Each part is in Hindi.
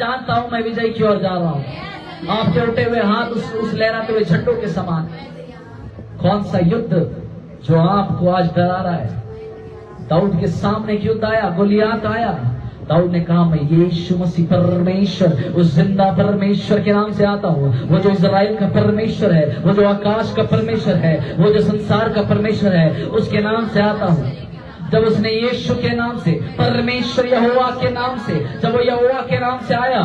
जानता हूं मैं विजय की ओर जा रहा हूं। आपके उठे हुए हाथ उस लहराते हुए झंडों के समान। कौन सा युद्ध जो आपको आज डरा रहा है? दाऊद के सामने एक युद्ध आया, गोलियात आया। दाऊद ने कहा मैं यीशु मसीह परमेश्वर, उस जिंदा परमेश्वर के नाम से आता हूँ। वो जो इजराइल का परमेश्वर है, वो जो आकाश का परमेश्वर है, वो जो संसार का परमेश्वर है, उसके नाम से आता हूँ। जब उसने यीशु के नाम से, परमेश्वर यहोवा के नाम से, जब वो यहोवा के नाम से आया,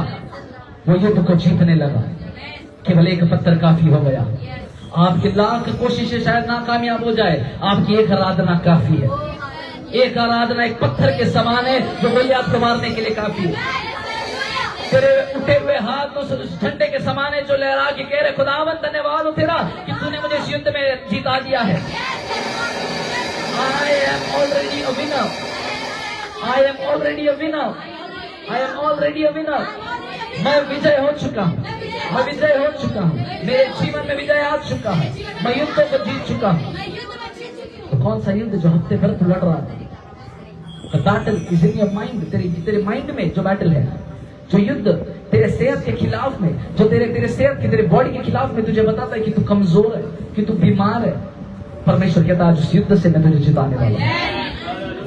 वो युद्ध को जीतने लगा। केवल एक पत्थर काफी हो गया। आपकी लाख कोशिशें शायद नाकामयाब हो जाए, आपकी एक आराधना काफी है। एक आराधना एक पत्थर के समान है जो गोलियात को मारने के लिए काफी है। तेरे उठे हुए हाथ उस झंडे के समान है जो लहरा के कह रहे खुदावन धन्यवाद हो तेरा कि तूने मुझे इस युद्ध में जीता दिया है। I am already a winner. I am already a winner. I am already a winner. मैं विजय हो चुका हूँ। मैं विजय हो चुका हूँ। मेरे जीवन में विजय आ चुका है। मैं युद्धों को जीत चुका हूँ। तो कौन सा युद्ध जो हफ्ते भर तू लड़ रहा था? The battle is in your mind. तेरे माइंड में जो बैटल है, जो युद्ध तेरे सेहत के खिलाफ में, जो तेरे सेहत की, तेरे बॉडी के खिलाफ में तुझे बताता है कि तू कमजोर है, कि तू बीमार है। परमेश्वर कहता है आज उस युद्ध से मैं तुझे जिताने वाला हूं।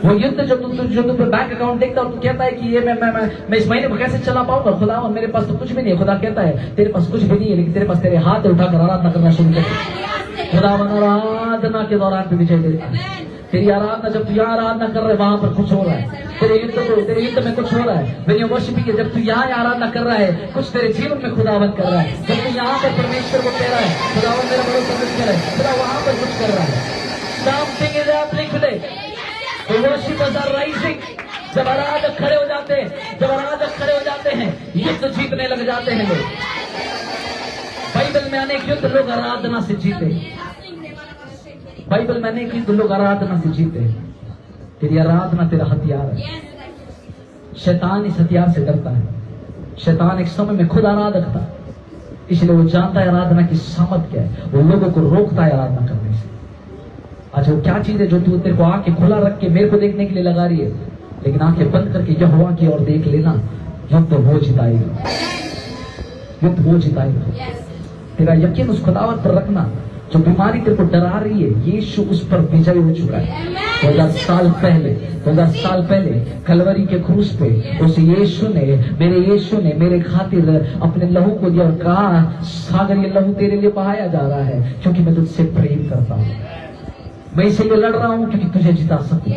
वो युद्ध जो तू बैंक अकाउंट देखता है और तू कहता है कि ये मैं इस महीने को कैसे चला पाऊंगा? खुदा मेरे पास तो कुछ भी नहीं है। खुदा कहता है तेरे पास कुछ भी नहीं है, लेकिन तेरे पास तेरे हाथ उठाकर आराधना करना शुरू कर। खुदा आराधना के दौरान तू विजय देता है। तेरी आराधना, जब तू यहाँ आराधना कर रहा है वहां पर कुछ हो रहा है। तेरे युद्ध में कुछ हो रहा है। When you worship, जब तू यहाँ आराधना कर रहा है, कुछ तेरे जीवन में खुदावन कर रहा है। जब तू यहाँ पर परमेश्वर को कह रहा है खुदावन मेरा भरोसा कुछ कर रहा है, खुदा वहां पर कुछ कर रहा है। Something is happening today. The worshippers are rising. जब आराधक खड़े हो जाते हैं, युद्ध जीतने लग जाते हैं लोग। बाइबल में अनेक युद्ध लोग आराधना से जीते। बाइबल में अनेक युद्ध लोग आराधना से जीते। तेरी आराधना तेरा हथियार है। शैतान इस हथियार से डरता है। शैतान एक समय में खुद आराधक था, इसलिए वो जानता है आराधना की सामर्थ क्या है। वो लोगों को रोकता है आराधना करने से। अच्छा वो क्या चीज है जो तू तेरे को आंखें खुला रख के मेरे को देखने के लिए लगा रही है, लेकिन आंखें बंद करके यहोवा की ओर देख लेना, युद्ध वो जिताएगा। युद्ध वो जिताएगा। तेरा यकीन उस खुदावर पर रखना। जो बीमारी तेरे को डरा रही है, यीशु उस पर विजय हो चुका है। 2000 साल पहले कलवरी के क्रूस पे उस यीशु ने, मेरे खातिर अपने लहू को दिया और कहा सागर ये लहू तेरे लिए बहाया जा रहा है क्योंकि मैं तुझसे प्रेम करता हूँ। मैं इसलिए लड़ रहा हूँ क्योंकि तुझे जिता सकूं।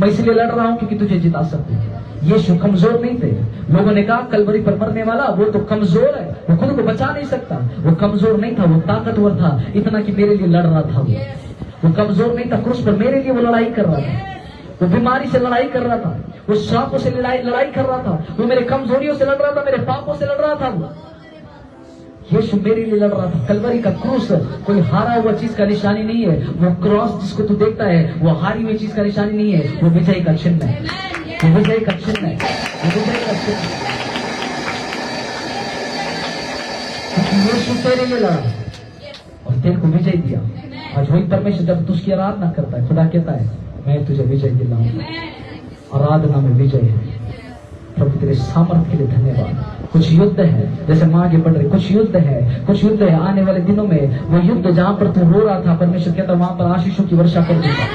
मैं इसलिए लड़ रहा हूँ क्योंकि तुझे जिता सकूं। यीशु कमजोर नहीं थे। लोगों ने कहा कलवरी पर मरने वाला वो तो कमजोर है, वो खुद को बचा नहीं सकता। वो कमजोर नहीं था, वो ताकतवर था, इतना कि मेरे लिए लड़ रहा था। वो कमजोर नहीं था, क्रूस पर मेरे लिए वो लड़ाई कर रहा था। वो बीमारी से लड़ाई कर रहा था, वो श्रापों से लड़ाई कर रहा था, वो मेरे कमजोरियों से लड़ रहा था, मेरे पापों से लड़ रहा था। यीशु मेरे लिए लड़ रहा था। कलवरी का क्रूस कोई हारा हुआ चीज का निशानी नहीं है। वो क्रॉस जिसको तू देखता है वो हारी हुई चीज का निशानी नहीं है, वो विजय का चिन्ह है। वो विजय का चिन्ह है। वो विजय का चिन्ह है। यीशु तेरे लिए लड़ा और तेरे को विजय दिया। आज वही परमेश्वर जब तू उसकी आराधना करता है, खुदा कहता है मैं तुझे विजय दिलाऊंगा। आराधना में विजय है। प्रभु तेरे सामर्थ्य के लिए धन्यवाद। कुछ युद्ध है, जैसे माँ आगे बढ़ रही, कुछ युद्ध है आने वाले दिनों में। वो युद्ध जहाँ पर तू रो रहा था, परमेश्वर कहता वहां पर आशीषों की वर्षा कर दूंगा।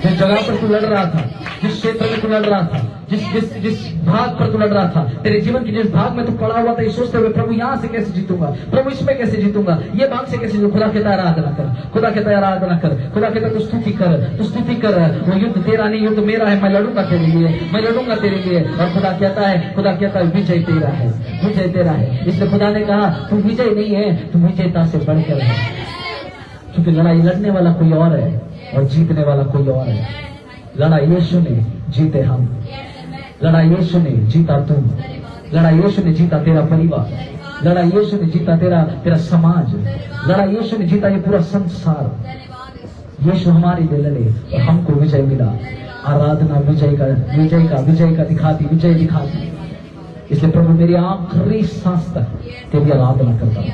जिस जगह पर तू लड़ रहा था, जिस क्षेत्र में तू लड़ रहा था, जिस भाग पर तू लड़ रहा था, तेरे जीवन के जिस भाग में तू पड़ा हुआ था, ये सोचते हुए प्रभु यहाँ से कैसे जीतूंगा, प्रभु इसमें कैसे जीतूंगा, ये भाग से कैसे जीतूंगा। खुदा कहता है आराधना कर। खुदा कहता है आराधना कर। खुदा कहता है तू स्तुति कर। वो युद्ध तेरा नहीं, युद्ध मेरा है। मैं लड़ूंगा तेरे लिए। और खुदा कहता है विजय तेरा है, विजय तेरा है। इसलिए खुदा ने कहा तू विजय नहीं है, तू विजेता से बढ़कर है। क्योंकि लड़ाई लड़ने वाला कोई और है और जीतने वाला कोई और है। लड़ाई यीशु ने जीते हम। लड़ाई यीशु ने जीता तुम। लड़ाई यीशु ने जीता तेरा परिवार। लड़ाई यीशु ने जीता तेरा समाज। लड़ाई यीशु ने जीता ये पूरा संसार। यीशु हमारे लिए लड़े और हमको विजय मिला। आराधना विजय का विजय दिखाती। इसलिए प्रभु मेरी आखिरी सांस तक तेरी आराधना करता हूँ।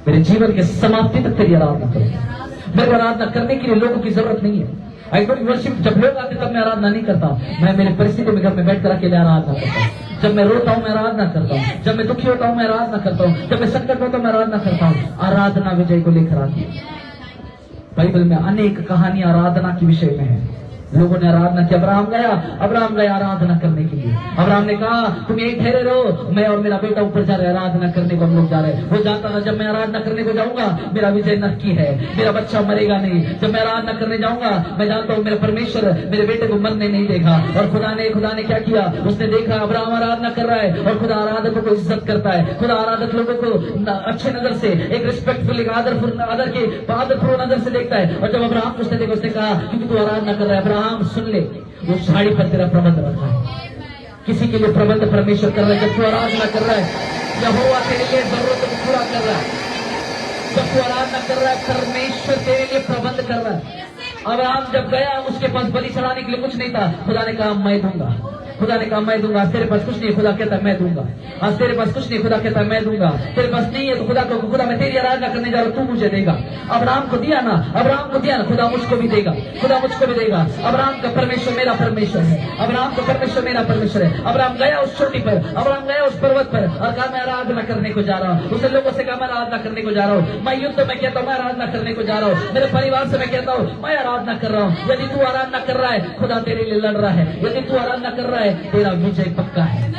मेरे जीवन के समाप्ति तक तेरी आराधना करूंगा। मेरे आराधना करने के लिए लोगों की जरूरत नहीं है। I don't worship. जब लोग आते तब मैं आराधना नहीं करता हूँ। मैं मेरे परिस्थिति में घर में बैठ कर अकेले आराधना करता हूँ। जब मैं रोता हूँ मैं आराधना करता हूँ। जब मैं दुखी होता हूँ मैं आराधना करता हूँ। जब मैं संकट में होता हूँ मैं आराधना करता हूँ। आराधना विजय को लेकर आती है। बाइबल में अनेक कहानियां आराधना के विषय में है। लोगों ने आराधना की। अब्राहम गया आराधना करने के लिए। अब्राहम ने कहा तुम यही ठहरे रहो, मैं और मेरा बेटा ऊपर जा रहे आराधना करने को। हम लोग जा रहे हैं। वो जानता था जब मैं आराधना करने को जाऊंगा मेरा विजय नक्की है, मेरा बच्चा मरेगा नहीं। जब मैं आराधना करने जाऊंगा मैं जानता हूँ मेरा परमेश्वर मेरे बेटे को मरने नहीं देगा। और खुदा ने क्या किया, उसने देखा अब्राहम आराधना कर रहा है और खुदा आराधकों को इज्जत करता है। खुदा आराधक लोगों को अच्छे नजर से, एक रिस्पेक्टफुल, एक आदरपूर्ण नजर से देखता है। और जब अब्राहम को उसने देखा, उसने कहा क्योंकि तू आराधना कर रहा है अब्राहम सुन ले, वो साड़ी पर तेरा प्रबंध रखा है। किसी के लिए प्रबंध परमेश्वर कर रहा है। जब तू आराधना कर रहा है यहोवा तेरे लिए जरूरतों को पूरा कर रहा है। जब तू आराधना कर रहा है परमेश्वर तेरे लिए प्रबंध कर रहा है। अब्राहम जब गया उसके पास बलि चढ़ाने के लिए कुछ नहीं था। खुदा ने कहा मैं दूंगा। खुदा ने कहा मैं दूंगा। आज तेरे पास कुछ नहीं, खुदा कहता है मैं दूंगा। आज तेरे पास कुछ नहीं, खुदा कहता है मैं दूंगा। तेरे पास नहीं है तो खुदा मैं तेरी आराधना करने जा रहा हूं, तू मुझे देगा। अब्राहम को दिया ना, खुदा मुझको भी देगा, खुदा मुझको भी देगा। अब्राहम का परमेश्वर मेरा परमेश्वर है। अब्राहम का परमेश्वर मेरा परमेश्वर है। अब्राहम गया उस चोटी पर, अब्राहम गया उस पर्वत पर और कहा मैं आराधना करने को जा रहा हूँ। उसने लोगों से कहा मैं आराधना करने को जा रहा हूँ। मैं युद्ध में कहता हूँ मैं आराधना करने को जा रहा हूँ। मेरे परिवार से मैं कहता हूँ मैं आराधना कर रहा हूँ। यदि तू आराधना कर रहा है खुदा तेरे लिए लड़ रहा है। यदि तू आराधना कर रहा है तेरा विजय पक्का है।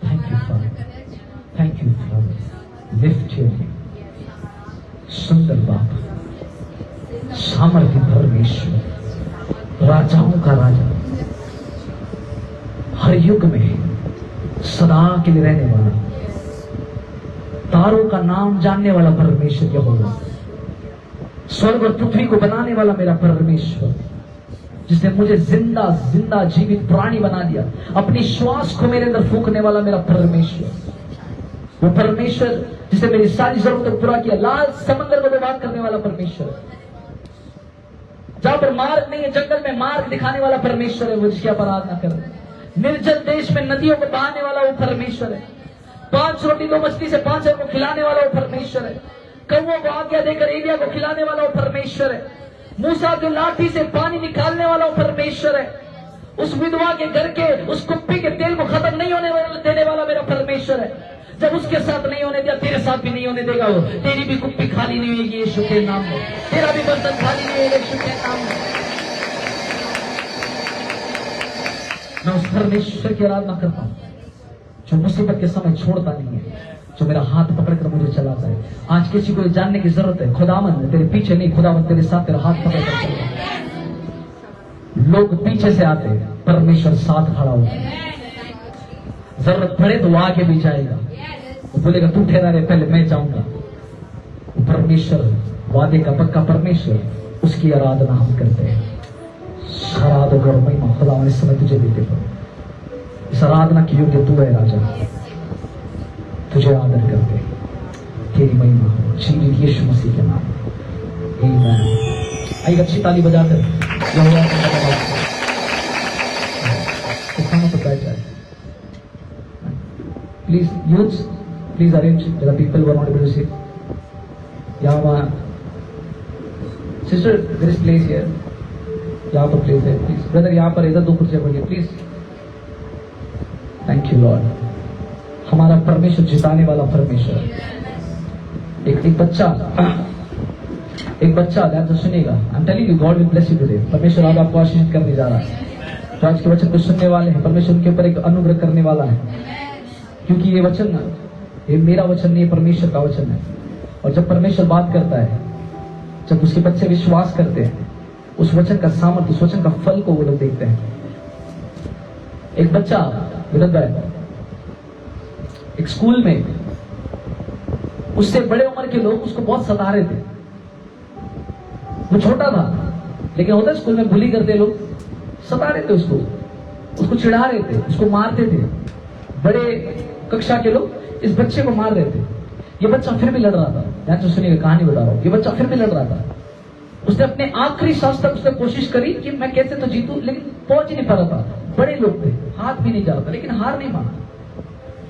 Thank you for, thank you for lift your सुंदर बाप, सामर्थ्य परमेश्वर, राजाओं का राजा, हर युग में सदा के लिए रहने वाला, तारों का नाम जानने वाला परमेश्वर यहोवा, स्वर्ग और पृथ्वी को बनाने वाला मेरा परमेश्वर, जिसने मुझे जिंदा जिंदा जीवित प्राणी बना दिया, अपनी श्वास को मेरे अंदर फूंकने वाला मेरा परमेश्वर, वो परमेश्वर जिसने मेरी सारी जरूरतों को पूरा किया, लाल समंदर को बर्बाद करने वाला परमेश्वर, जहां पर मार्ग नहीं है जंगल में मार्ग दिखाने वाला परमेश्वर है वो, जिसकी आप आराधना करें। निर्जल देश में नदियों को बहाने वाला वो परमेश्वर है। 5 रोटी 2 मछली से 5 को खिलाने वाला वो परमेश्वर है। कौवों को आज्ञा देकर एलिया को खिलाने वाला वो परमेश्वर है। मूसा की लाठी से पानी निकालने वाला वो परमेश्वर है। उस विधवा के घर के उस कुप्पी के तेल को खत्म नहीं होने देने वाला मेरा परमेश्वर है। जब उसके साथ नहीं होने दिया तेरे साथ भी नहीं होने देगा वो। तेरी भी कुप्पी खाली नहीं होगी यीशु के नाम में, तेरा भी बर्तन खाली नहीं होगा यीशु के नाम में। मैं उस परमेश्वर की आराधना करता हूँ जो मुसीबत के समय छोड़ता नहीं है, जो मेरा हाथ पकड़कर मुझे चलाता है। आज किसी को जानने की जरूरत है, खुदावंद तेरे पीछे नहीं, खुदावंद तेरे साथ, तेरा हाथ पकड़कर चलता है। लोग पीछे से आते हैं, परमेश्वर साथ खड़ा होता है। जरूरत पड़े तो वो आगे भी जाएगा। वो बोलेगा तू ठहरा रहे, पहले मैं जाऊंगा। वो परमेश्वर, वादे का पक्का परमेश्वर, उसकी आराधना हम करते हैं। आराधना और महिमा खुदा इस समय तुझे देते पड़े। इस आराधना की योग्य तू है राजा, तुझे आदर करते, तेरी महिमा हो जीवित यीशु मसीह के नाम। आइए अच्छी ताली बजाकर खाना तो बैठ जाए। Please youth, please arrange the people were not able to see. यहाँ sister there is place here, यहाँ पर प्लेस है प्लीज। ब्रदर यहाँ पर इधर 2 कुर्सियां पड़ी प्लीज। Thank you Lord. हमारा परमेश्वर जिताने वाला परमेश्वर। एक बच्चा ध्यान से सुनेगा। आई am telling you God will bless you today. परमेश्वर आज आपको आशीषित करने जा रहा है। तो आज के वचन को सुनने वाले हैं, परमेश्वर उनके ऊपर एक अनुग्रह करने वाला है, क्योंकि ये वचन, ये मेरा वचन नहीं, परमेश्वर का वचन है। और जब परमेश्वर बात करता है, जब उसके बच्चे विश्वास करते हैं, उस वचन का सामर्थ्य, उस वचन का फल को वो लोग देखते हैं। एक बच्चा विनोद भाई एक स्कूल में, उससे बड़े उम्र के लोग उसको बहुत सता रहे थे। वो छोटा था लेकिन होता है स्कूल में बुली करते लोग, सता रहे थे उसको चिढ़ा रहे थे, उसको मारते थे। बड़े कक्षा के लोग इस बच्चे को मार रहे थे। ये बच्चा फिर भी लड़ रहा था। ध्यान से सुनिएगा, कहानी बता रहा हूं। ये बच्चा फिर भी लड़ रहा था। उसने अपने आखिरी सांस तक उसने कोशिश करी कि मैं कैसे तो जीतूं, लेकिन पहुंच ही नहीं पा रहा था। बड़े लोग थे, हाथ भी नहीं जा रहा था, लेकिन हार नहीं माना।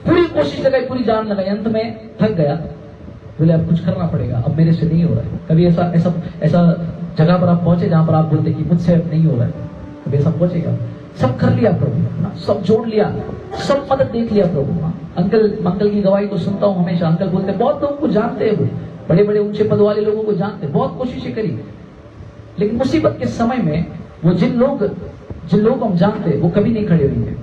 पूरी कोशिश लगाई, पूरी जान लगाई, अंत में थक गया बोले अब कुछ करना पड़ेगा, अब मेरे से नहीं हो रहा है। कभी ऐसा ऐसा ऐसा जगह पर आप पहुंचे जहां पर आप बोलते कि मुझसे अब नहीं हो रहा है, कभी ऐसा पहुंचेगा? सब कर लिया प्रभु ना, सब जोड़ लिया, सब मदद देख लिया प्रभु ना। अंकल की गवाही को सुनता हूँ हमेशा। अंकल बोलते बहुत लोगों को जानते हैं, वो बड़े बड़े ऊंचे पद वाले लोगों को जानते, बहुत कोशिशें करी, लेकिन मुसीबत के समय में वो जिन लोग को हम जानते हैं वो कभी नहीं खड़े होंगे।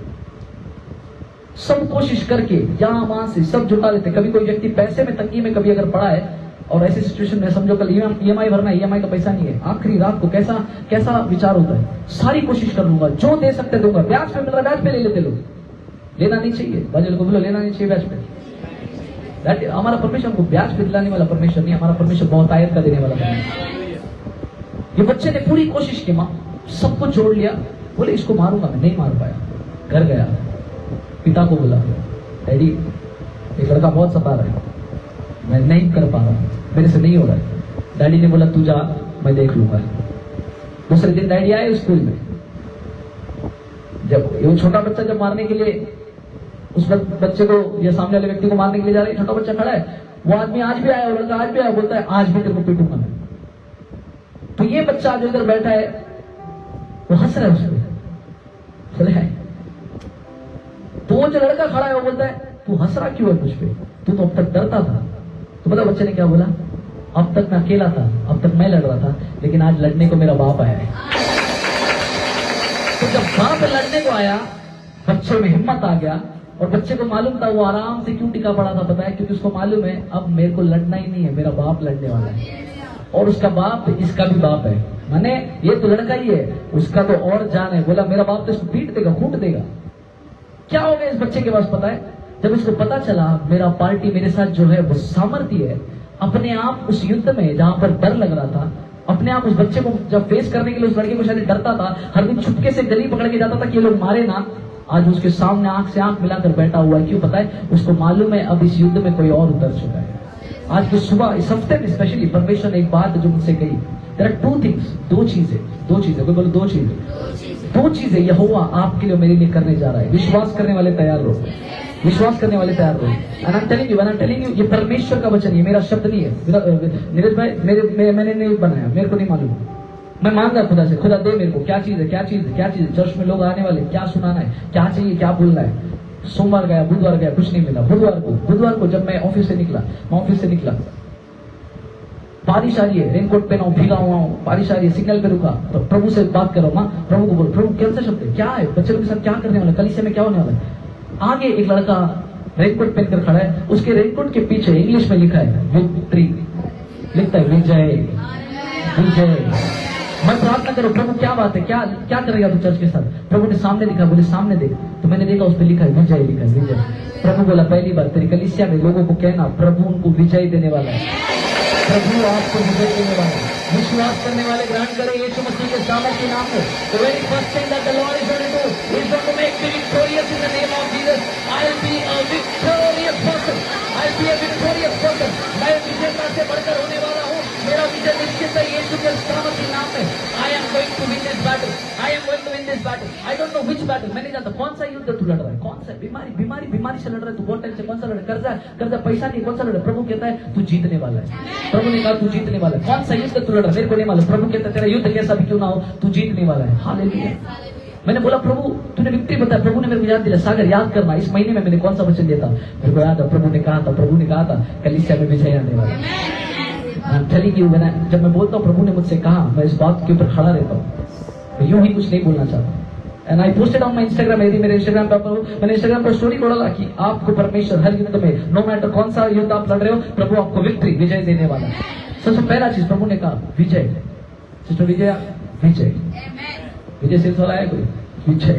सब कोशिश करके यहाँ वहां से सब जुटा लेते। कभी कोई व्यक्ति पैसे में तंगी में कभी अगर पड़ा है और ऐसी सिचुएशन में समझो कल ईएमआई भरना है, ईएमआई का पैसा नहीं है, आखिरी रात को कैसा विचार होता है, सारी कोशिश कर लूंगा, जो दे सकते दूंगा, ब्याज पे मिल रहा ब्याज पे ले लेते लोग, लेना नहीं चाहिए, बाजू को बोलो लेना नहीं चाहिए ब्याज पे। हमारा परमेश्वर हमको ब्याज पे दिलाने वाला परमेश्वर नहीं, हमारा परमेश्वर बहुत आयत का देने वाला परमेश्वर। ये बच्चे ने पूरी कोशिश की, माँ सबको जोड़ लिया, बोले इसको मारूंगा मैं, नहीं मार पाया। घर गया, पिता को बोला डैडी एक लड़का बहुत सता रहा है, मैं नहीं कर पा रहा हूं, मेरे से नहीं हो रहा है। डैडी ने बोला तू जा, मैं देख लूंगा। दूसरे दिन डैडी आए स्कूल में, जब वो छोटा बच्चा जब मारने के लिए उस बच्चे को या सामने वाले व्यक्ति को मारने के लिए जा रहे, छोटा बच्चा खड़ा है, वो आदमी आज भी आया, वो लड़का आज भी आया, बोलता है आज भी तेरे को पीटूंगा मैं। तो ये बच्चा जो इधर बैठा है वो हंस रहा है उसको, तो वो जो लड़का खड़ा है वो बोलता है तू हंस रहा क्यों है मुझ पे, तू तो अब तक डरता था। तो पता बच्चे ने क्या बोला, अब तक मैं अकेला था, अब तक मैं लड़ रहा था, लेकिन आज लड़ने को मेरा बाप आया है। तो जब बाप लड़ने को आया, बच्चे में हिम्मत आ गया, और बच्चे को मालूम था वो आराम से क्यों टिका पड़ा था, पता है, क्योंकि उसको मालूम है अब मेरे को लड़ना ही नहीं है, मेरा बाप लड़ने वाला है, और उसका बाप इसका भी बाप है, माने ये तो लड़का ही है, उसका तो और जान है। बोला मेरा बाप तो इसको पीट देगा, कूट देगा। क्या हो गया इस बच्चे के पास पता है, जब इसको पता चला मेरा पार्टी मेरे साथ जो है वो सामर्थ्य है, अपने आप उस युद्ध में जहां पर डर लग रहा था, अपने आप उस बच्चे को जब फेस करने के लिए उस लड़के को शायद डरता था, हर दिन छुपके से गली पकड़ के जाता था कि ये लोग मारे ना, आज उसके सामने आंख से आंख मिलाकर बैठा हुआ है। क्यों पता है, उसको मालूम है अब इस युद्ध में कोई और उतर चुका है। आज की सुबह इस हफ्ते में स्पेशली परमेश्वर ने एक बात जो मुझसे कही, देयर आर टू थिंग्स, दो चीजें, कोई बोलो दो चीजें यहोवा आपके लिए मेरे लिए करने जा रहा है। विश्वास करने वाले तैयार रहो, विश्वास करने वाले तैयार रहो। And I am telling you, ये परमेश्वर का वचन है, मेरा शब्द नहीं है। नीरज भाई मैंने नहीं बनाया, मेरे को नहीं मालूम, मैं मांगा खुदा से, खुदा दे मेरे को क्या चीज है। चर्च में लोग आने वाले, क्या सुनाना है, क्या चाहिए, क्या बोलना है। सोमवार गया, बुधवार गया, कुछ नहीं मिला। बुधवार को जब मैं ऑफिस से निकला, बारिश आ रही है, रेनकोट पहना हूं, भीगा हुआ हूं, बारिश आ रही है, सिग्नल पे रुका, तो प्रभु से बात कर रहा हूं, माँ प्रभु को बोलो, प्रभु कौन सा शब्द है, क्या है, बच्चे लोग के साथ क्या करने वाले, कलीसिया में क्या होने वाला है। आगे एक लड़का रेनकोट पहनकर खड़ा है, उसके रेनकोट के पीछे इंग्लिश में लिखा है विक्ट्री, लिखता है विजय। मैं प्रार्थना करो, प्रभु क्या बात है, क्या करेगा तू चर्च के साथ। प्रभु ने सामने लिखा, बोले सामने देख, तो मैंने देखा उस पर लिखा है विजय। प्रभु बोला पहली बार तेरी कलीसिया में लोगों को कहना प्रभु उनको विजय देने वाला है, प्रभु आपको विजय देने वाला है। विश्वास करने वाले ग्रहण करें यीशु मसीह के सामर्थ के नाम में। The very first thing that the Lord is going to do is going to make me victorious in the name of Jesus. I'll be a victorious person. मैं विजेता से बढ़कर होने वाला हूँ, मेरा विजय निश्चित है यीशु के सामर्थ के नाम में। I am going to win this battle. I don't know which battle. मैं नहीं जानता कौन सा युद्ध तू लड़ रहा है, कौन सा बीमारी से लड़ रहा है तू, बहुत टाइम से कौन सा लड़ रहा है, कर्जा पैसा नहीं, कौन सा लड़ रहा है। प्रभु कहता है तू जीतने वाला है। प्रभु ने कहा तू जीतने वाला है। कौन सा युद्ध तू लड़ रहा है मेरे को नहीं मालूम, प्रभु कहता है तेरा युद्ध कैसा भी क्यों ना हो तू जीतने वाला है। हालेलुया। मैंने बोला प्रभु तूने विक्ट्री बताया, प्रभु ने मेरे को याद दिला, सागर याद करना इस महीने में मैंने कौन सा वचन दिया था, मेरे को याद है। प्रभु ने कहा था कलीसिया में विजय आने वाला है। चली की जब मैं बोलता हूँ प्रभु ने मुझसे कहा, मैं इस बात के ऊपर खड़ा रहता हूँ, यूं ही कुछ नहीं बोलना चाहता। And I posted on my Instagram, यदि मेरे इंस्टाग्राम पे मैंने इंस्टाग्राम पर स्टोरी डाला कि आपको परमेश्वर हर युद्ध में, नो मैटर कौन सा युद्ध आप लड़ रहे हो, प्रभु आपको विक्ट्री विजय देने वाला है। सबसे पहला चीज प्रभु ने कहा विजय। सिस्टर विजय से वाला है कोई विजय।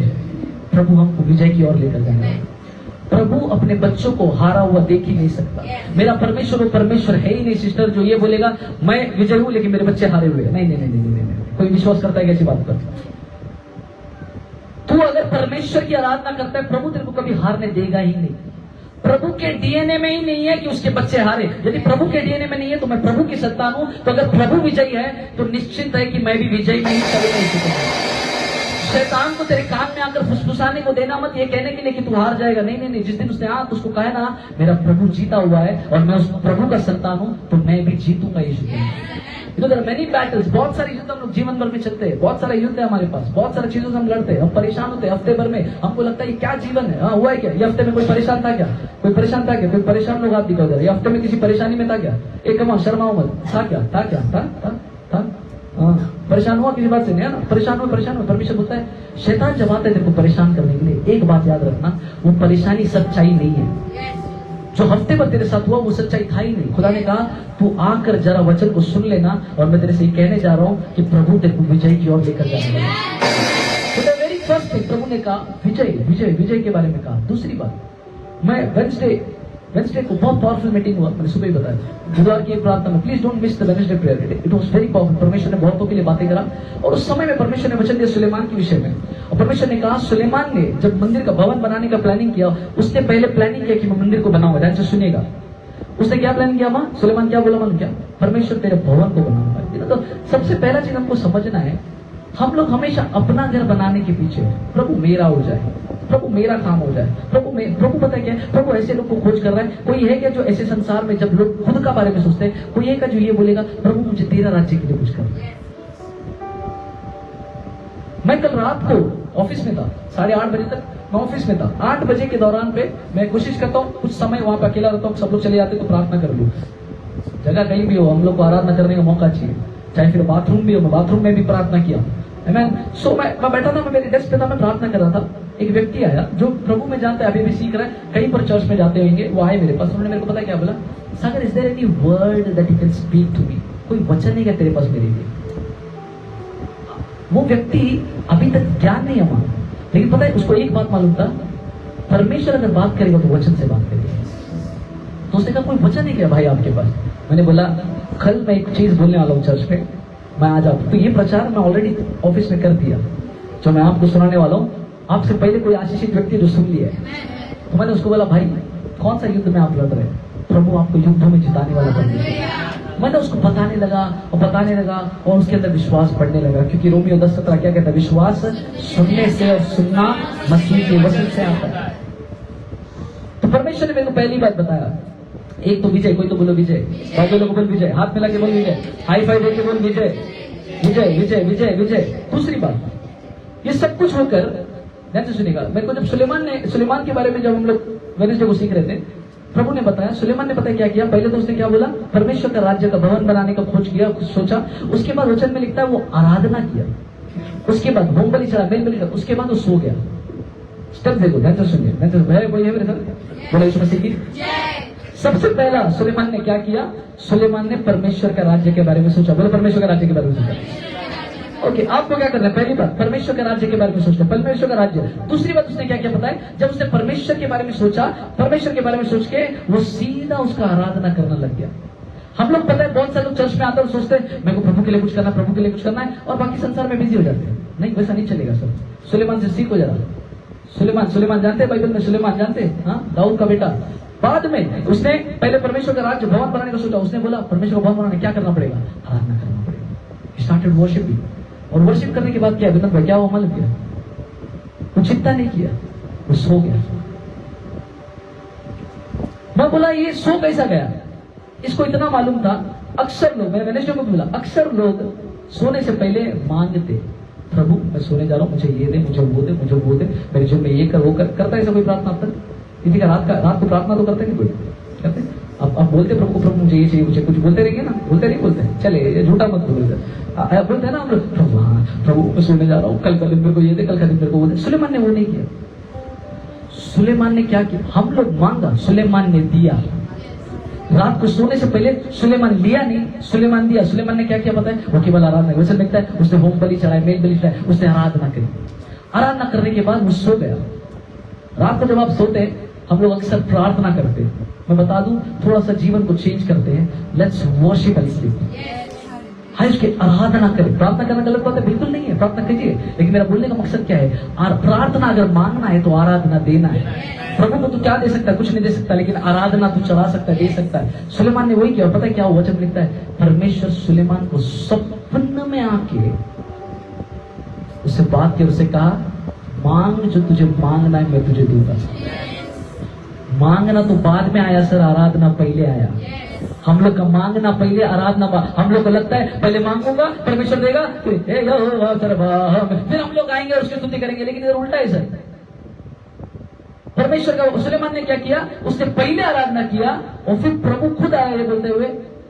प्रभु हमको विजय की ओर लेकर जाएगा। प्रभु अपने बच्चों को हारा हुआ देख ही नहीं सकता। मेरा परमेश्वर वो परमेश्वर है ही नहीं सिस्टर जो ये बोलेगा मैं विजय हूं लेकिन मेरे बच्चे हारे हुए। नहीं। कोई विश्वास करता है कैसी बात पर? तू अगर परमेश्वर की आराधना करता है, प्रभु तेरे को कभी हारने देगा ही नहीं। प्रभु के डीएनए में ही नहीं है कि उसके बच्चे हारे। यदि प्रभु के डीएनए में नहीं है तो मैं प्रभु की संतान हूं, तो अगर प्रभु विजयी है तो निश्चित है कि मैं भी विजयी में ही चले नहीं सकूंगा। शैतान को तेरे कान में आकर फुसफुसाने को देना मत, ये कहने के लिए कि तू हार जाएगा। नहीं नहीं नहीं, जिस दिन उसने तो उसको कहे ना मेरा प्रभु जीता हुआ है और मैं उस प्रभु का संतान हूं, तो मैं भी जीतूंगा यीशु के नाम। मेनी बैटल्स, बहुत सारे युद्ध हम लोग जीवन भर में चलते हैं, बहुत सारा युद्ध है हमारे पास, बहुत सारी चीजों से हम लड़ते हैं, हम परेशान होते हैं। हफ्ते भर में हमको लगता है ये क्या जीवन है, हाँ हुआ है क्या, ये हफ्ते में कोई परेशान था क्या, कोई परेशान था क्या, कोई परेशान लोग आप दिखा दे, ये हफ्ते में किसी परेशानी में था क्या, एक कमा शर्माओ मत, था क्या, था क्या, था हाँ, परेशान हुआ किसी बात से नहीं है ना, परेशान हुआ परमेश्वर बोलता है शैतान जब आता है तेरे को परेशान करने के लिए, एक बात याद रखना, वो परेशानी सच्चाई नहीं है। जो हफ्ते भर तेरे साथ हुआ वो सच्चाई था ही नहीं। खुदा ने कहा तू आकर जरा वचन को सुन लेना, और मैं तेरे से कहने जा रहा हूं कि प्रभु तेरे को विजय की ओर लेकर जाने वाला है। वेरी फर्स्ट थिंग प्रभु ने कहा विजय विजय विजय के बारे में कहा। दूसरी बात, मैं वेडनेसडे को बहुत पावरफुल मीटिंग हुआ, मैंने सुबह ही बताया, बुधवार की प्रार्थना में, please don't miss the Wednesday prayer, it was very powerful. परमेश्वर ने बहुतों के लिए बातें करा, और उस समय में परमेश्वर ने वचन दिया सुलेमान के विषय में, और परमेश्वर ने कहा सुलेमान ने जब मंदिर का भवन बनाने का प्लानिंग किया, उसने पहले प्लानिंग किया कि मैं मंदिर को बनाऊंगा। ध्यान से सुनिएगा, उसने क्या प्लान किया वहां, सुलेमान क्या बोला, मन क्या, परमेश्वर तेरे भवन को बनाऊंगा। तो सबसे पहला चीज हमको समझना है, हम लोग हमेशा अपना घर बनाने के पीछे, प्रभु मेरा हो जाए, प्रभु मेरा काम हो जाए, प्रभु पता है क्या, प्रभु ऐसे लोग को खोज कर रहा है। कोई है क्या जो ऐसे संसार में जब लोग खुद का बारे में सोचते हैं, कोई है क्या जो ये बोलेगा प्रभु मुझे तेरा राज्य के लिए कुछ कर। मैं कल रात को ऑफिस में था, 8:30 बजे तक मैं ऑफिस में था। 8 बजे के दौरान पे मैं कोशिश करता हूँ कुछ समय वहां पे अकेला रहता हूँ, सब लोग चले जाते तो प्रार्थना कर लूं। जगह कहीं भी हो, हम लोग को आराधना करने का मौका चाहिए, चाहे फिर बाथरूम भी हो, मैं बाथरूम में भी प्रार्थना किया। मैं बैठा था, मैं मेरे डेस्क पे था, मैं प्रार्थना कर रहा था। एक व्यक्ति आया जो प्रभु में जानता है, अभी भी सीख रहा है, कहीं पर चर्च में जाते होंगे, वो आए मेरे पास, उन्होंने मेरे को पता क्या बोला, Sagar is there any word that you can speak to me, कोई वचन नहीं है तेरे पास मेरे लिए। वो व्यक्ति अभी तक ज्ञान नहीं हुआ, लेकिन पता है उसको एक बात मालूम था, परमेश्वर अगर बात करेगा तो वचन से बात करेगा। तो उसने कहा कोई वचन नहीं क्या भाई आपके पास। मैंने बोला कल मैं एक चीज बोलने वाला हूँ चर्च में, मैं आ जाऊँ। तो ये प्रचार मैं ऑलरेडी ऑफिस में कर दिया, जो मैं आपको सुनाने वाला हूँ, आपसे पहले कोई आशीषित व्यक्ति जो सुन लिया है। तो मैंने उसको बोला भाई कौन सा युद्ध में आप लड़ रहे हैं, प्रभु आपको युद्धों में जिताने वाला परमेश्वर। मैंने उसको बताने लगा और उसके अंदर विश्वास बढ़ने लगा, क्योंकि रोमियो 10:17 क्या कहता है, विश्वास सुनने से और सुनना मसीह के वचन से आता है। तो परमेश्वर ने मेरे को पहली बात बताया, एक तो विजय, कोई तो बोलो विजय, बाकी लोग बोल विजय, हाथ मिला के बोल विजय, हाई फाइव देके बोल विजय विजय विजय विजय विजय। दूसरी बात, ये सब कुछ होकर ध्यान से सुनिएगा, मेरे को जब सुलेमान के बारे में जब हम लोग वेडनेसडे को सीख रहे थे, प्रभु ने बताया, सुलेमान ने पता क्या किया, पहले तो उसने क्या बोला, परमेश्वर का राज्य का भवन बनाने का खोज किया, कुछ सोचा। उसके बाद वचन में लिखता है वो आराधना किया, उसके बाद होम बलि चढ़ा, मेल बलि चढ़ा, उसके बाद वो सो गया। स्टेप देखो, ध्यान से सुनिए, ध्यान से, कोई है मेरे साथ, बोला यीशु मसीह की। सबसे पहला सुलेमान ने क्या किया, सुलेमान ने परमेश्वर का राज्य के बारे में सोचा। बोलो परमेश्वर का राज्य के बारे में सोचा। ओके, आपको क्या करना है, पहली बात परमेश्वर के राज्य के बारे में सोचना, परमेश्वर का राज्य। दूसरी बात उसने क्या किया पता है, जब उसने परमेश्वर के बारे में सोचा, परमेश्वर के बारे में सोच के वो सीधा उसका आराधना करने लग गया। हम लोग पता है बहुत सारे लोग चर्च में आते और सोचते हैं मेरे को प्रभु के लिए कुछ करना है, प्रभु के लिए कुछ करना है, और बाकी संसार में बिजी हो जाते हैं। नहीं, वैसा नहीं चलेगा सर। सुलेमान से सीखो जरा। सुलेमान जानते हैं, बाइबल में सुलेमान जानते हैं, हाँ, दाऊद का बेटा। बाद में उसने पहले परमेश्वर का राज्य भवन बनाने का सोचा। उसने बोला परमेश्वर का भवन बनाने क्या करना पड़ेगा, आराधना करना पड़ेगा। स्टार्टेड वर्शिपिंग, और वर्शिप करने के बाद क्या विनोद भाई, क्या वो अमल किया, वो चिंता नहीं किया, वो सो गया। मैं बोला ये सो कैसा गया, इसको इतना मालूम था। अक्सर लोग, मैंने वेडनेसडे को बोला, अक्सर लोग सोने से पहले मांगते, प्रभु मैं सोने जा रहा हूं, मुझे ये दे, मुझे वो दे, मुझे वो दे, मेरे जीवन में ये कर, वो कर। करता है ऐसा कोई प्रार्थना अब तक? किसी का रात को प्रार्थना तो करते नहीं कोई, करते? अब बोलते प्रभु को, प्रभु मुझे ये चाहिए, मुझे कुछ बोलते रहेंगे ना, बोलते नहीं बोलते, चले झूठा मत बोलो। बोलते हैं ना हम लोग, प्रभु हाँ प्रभु मैं सोने जा रहा हूँ, कल का दिन मेरे को ये दे, कल का दिन मेरे को वो दे। सुलेमान ने वो नहीं किया। सुलेमान ने क्या किया, हम लोग मांगा, सुलेमान ने दिया। रात को सोने से पहले सुलेमान लिया नहीं, सुलेमान दिया। सुलेमान ने क्या किया पता है, वो केवल आराधना, वैसे लगता है उसने होम बलि चढ़ाया, मेल बलि चढ़ाया, उसने आराधना करी। आराधना करने के बाद वो सो गया। रात को जब आप सोते हैं, हम लोग अक्सर प्रार्थना करते हैं। मैं बता दूं, थोड़ा सा जीवन को चेंज करते हैं, लेट्स वर्शिप एंड स्लीप। हाँ, उसकी आराधना करें। प्रार्थना करना गलत बात है, बिल्कुल नहीं है, प्रार्थना कीजिए, लेकिन मेरा बोलने का मकसद क्या है, प्रार्थना अगर मांगना है तो आराधना देना है। प्रभु को तू क्या दे सकता है, कुछ नहीं दे सकता, लेकिन आराधना तू चढ़ा सकता है, दे सकता है। सुलेमान ने वही किया। पता है क्या वचन लिखता है, परमेश्वर सुलेमान को सपन में आके उससे बात की, उससे कहा मांग जो तुझे मांगना है मैं तुझे दूंगा। मांगना तो बाद में आया सर, आराधना पहले आया। हम लोग का मांगना पहले, आराधना बाद। हम लोग को लगता है पहले मांगूंगा परमेश्वर देगा, फिर हम लोग आएंगे और उसकी स्तुति करेंगे, लेकिन इधर उल्टा है सर। परमेश्वर का सुलेमान ने क्या किया, उसने पहले आराधना किया और फिर प्रभु खुद आए बोलते हुए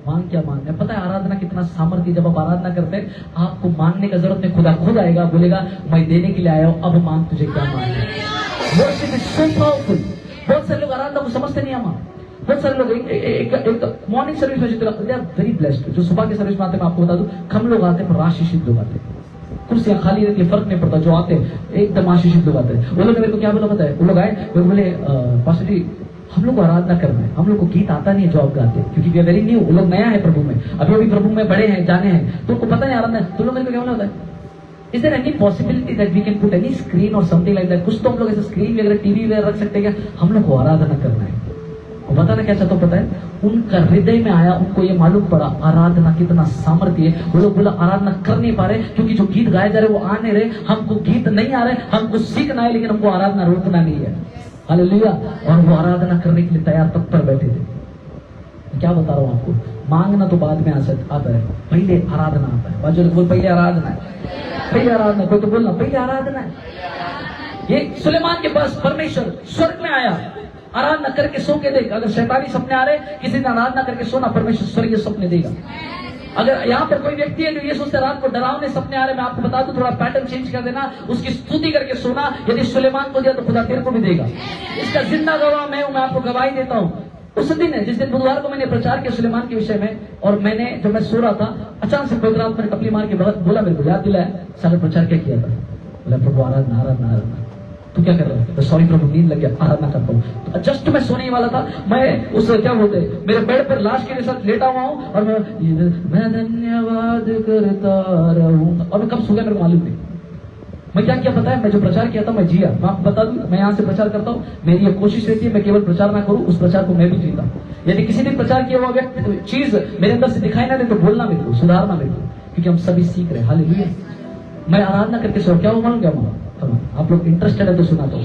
मांग क्या मांगना है। पता है आराधना कितना सामर्थ्य, जब आप आराधना करते हैं आपको मांगने का जरूरत नहीं, खुदा खुद आएगा, बोलेगा मैं देने के लिए आया हूं, अब मांग तुझे क्या मांगना है। Worship is so powerful. बहुत सारे लोग आराधना को समझते नहीं। हम बहुत सारे लोग एक मॉर्निंग सर्विस में दे आर वेरी ब्लेस्ड। जो सुबह की सर्विस में आते हैं, मैं आपको बता दूं, कम लोग आते हैं पर आशीषित लोग आते हैं। कुर्सियां खाली रहती है, फर्क नहीं पड़ता, जो आते हैं एकदम आशीषित लोग आते हैं। वो लोग मेरे को क्या बोला पता है, वो लोग आए, वो बोले पास्टर जी हम लोग को आराधना करना है, हम लोग को गीत आता नहीं है जो आप गाते हैं, क्योंकि वी आर वेरी न्यू। वो लोग नया है प्रभु में, अभी प्रभु में बड़े हैं, जाने हैं, तो उनको पता नहीं आराधना। तो लोग मेरे को क्या बोला होता है, is there any possibility that we can put any screen और समथिंग लाइक दैट। कुछ तो हम लोग ऐसे स्क्रीन वगैरह टीवी वगैरह रख सकते हैं क्या, हम लोग को आराधना करना है। वो बताना क्या चाहता हूँ पता है, उनका हृदय में आया, उनको ये मालूम पड़ा आराधना कितना सामर्थ्य है। वो लोग बोला आराधना कर नहीं पा रहे क्योंकि जो गीत गाए जा रहे वो आ नहीं रहे, हमको गीत नहीं आ रहे, हमको सीखना है लेकिन हमको आराधना रोकना नहीं है। हालेलुया। और वो आराधना करने के लिए तैयार तत्पर बैठे थे। क्या बता रहा हूँ आपको, मांगना तो बाद में आता है, पहले आराधना आता है। बाजू बोल पहले आराधना है, पहले आराधना। कोई तो बोलना पहले आराधना है। ये सुलेमान के पास परमेश्वर स्वर्ग में आया, आराधना करके सो के देख। अगर शैतानी सपने आ रहे, किसी ने आराधना करके सोना, परमेश्वर स्वर्गीय सपने देगा। अगर यहाँ पर कोई व्यक्ति है जो ये सोचते रात को डरावने सपने आ रहे, मैं आपको बता दूं थोड़ा पैटर्न चेंज कर देना, उसकी स्तुति करके सोना। यदि सुलेमान को दिया तो खुदा तेरे को भी देगा। इसका जिंदा गवाह मैं हूं, मैं आपको गवाही देता हूं। उस दिन है जिस दिन बुधवार को मैंने प्रचार किया सुलेमान के विषय में, और मैंने जब मैं सो रहा था अचानक से प्रोग्राम पर टपली मार के बोला, मेरे को याद दिलाया सारा प्रचार क्या किया था। बोला प्रभु आराधना आराधना आराधना। तू क्या कर रहा है? तो सॉरी प्रभु नींद लग गया, आराधना करता हूँ। तो जस्ट मैं सोने ही वाला था, मैं उस क्या बोलते मेरे बेड पर लाश के साथ लेटा हुआ हूँ और मैं धन्यवाद करता रहूंगा। और मैं कब सो गया मेरे को मालूम नहीं। मैं क्या किया पता है, मैं जो प्रचार किया था मैं जिया। मैं आपको बता दूं, मैं यहाँ से प्रचार करता हूँ, मेरी ये कोशिश रहती है मैं केवल प्रचार ना करूँ, उस प्रचार को मैं भी जीता। यदि किसी दिन प्रचार किया हुआ व्यक्ति चीज मेरे अंदर से दिखाई ना दे तो बोलना मेरे को, सुधारना मेरे को, क्योंकि हम सभी सीख रहे हैं। हालेलुया। मैं आराधना करके सो क्या हुआ मालूम क्या हुआ? आप लोग इंटरेस्टेड है तो सुना दो,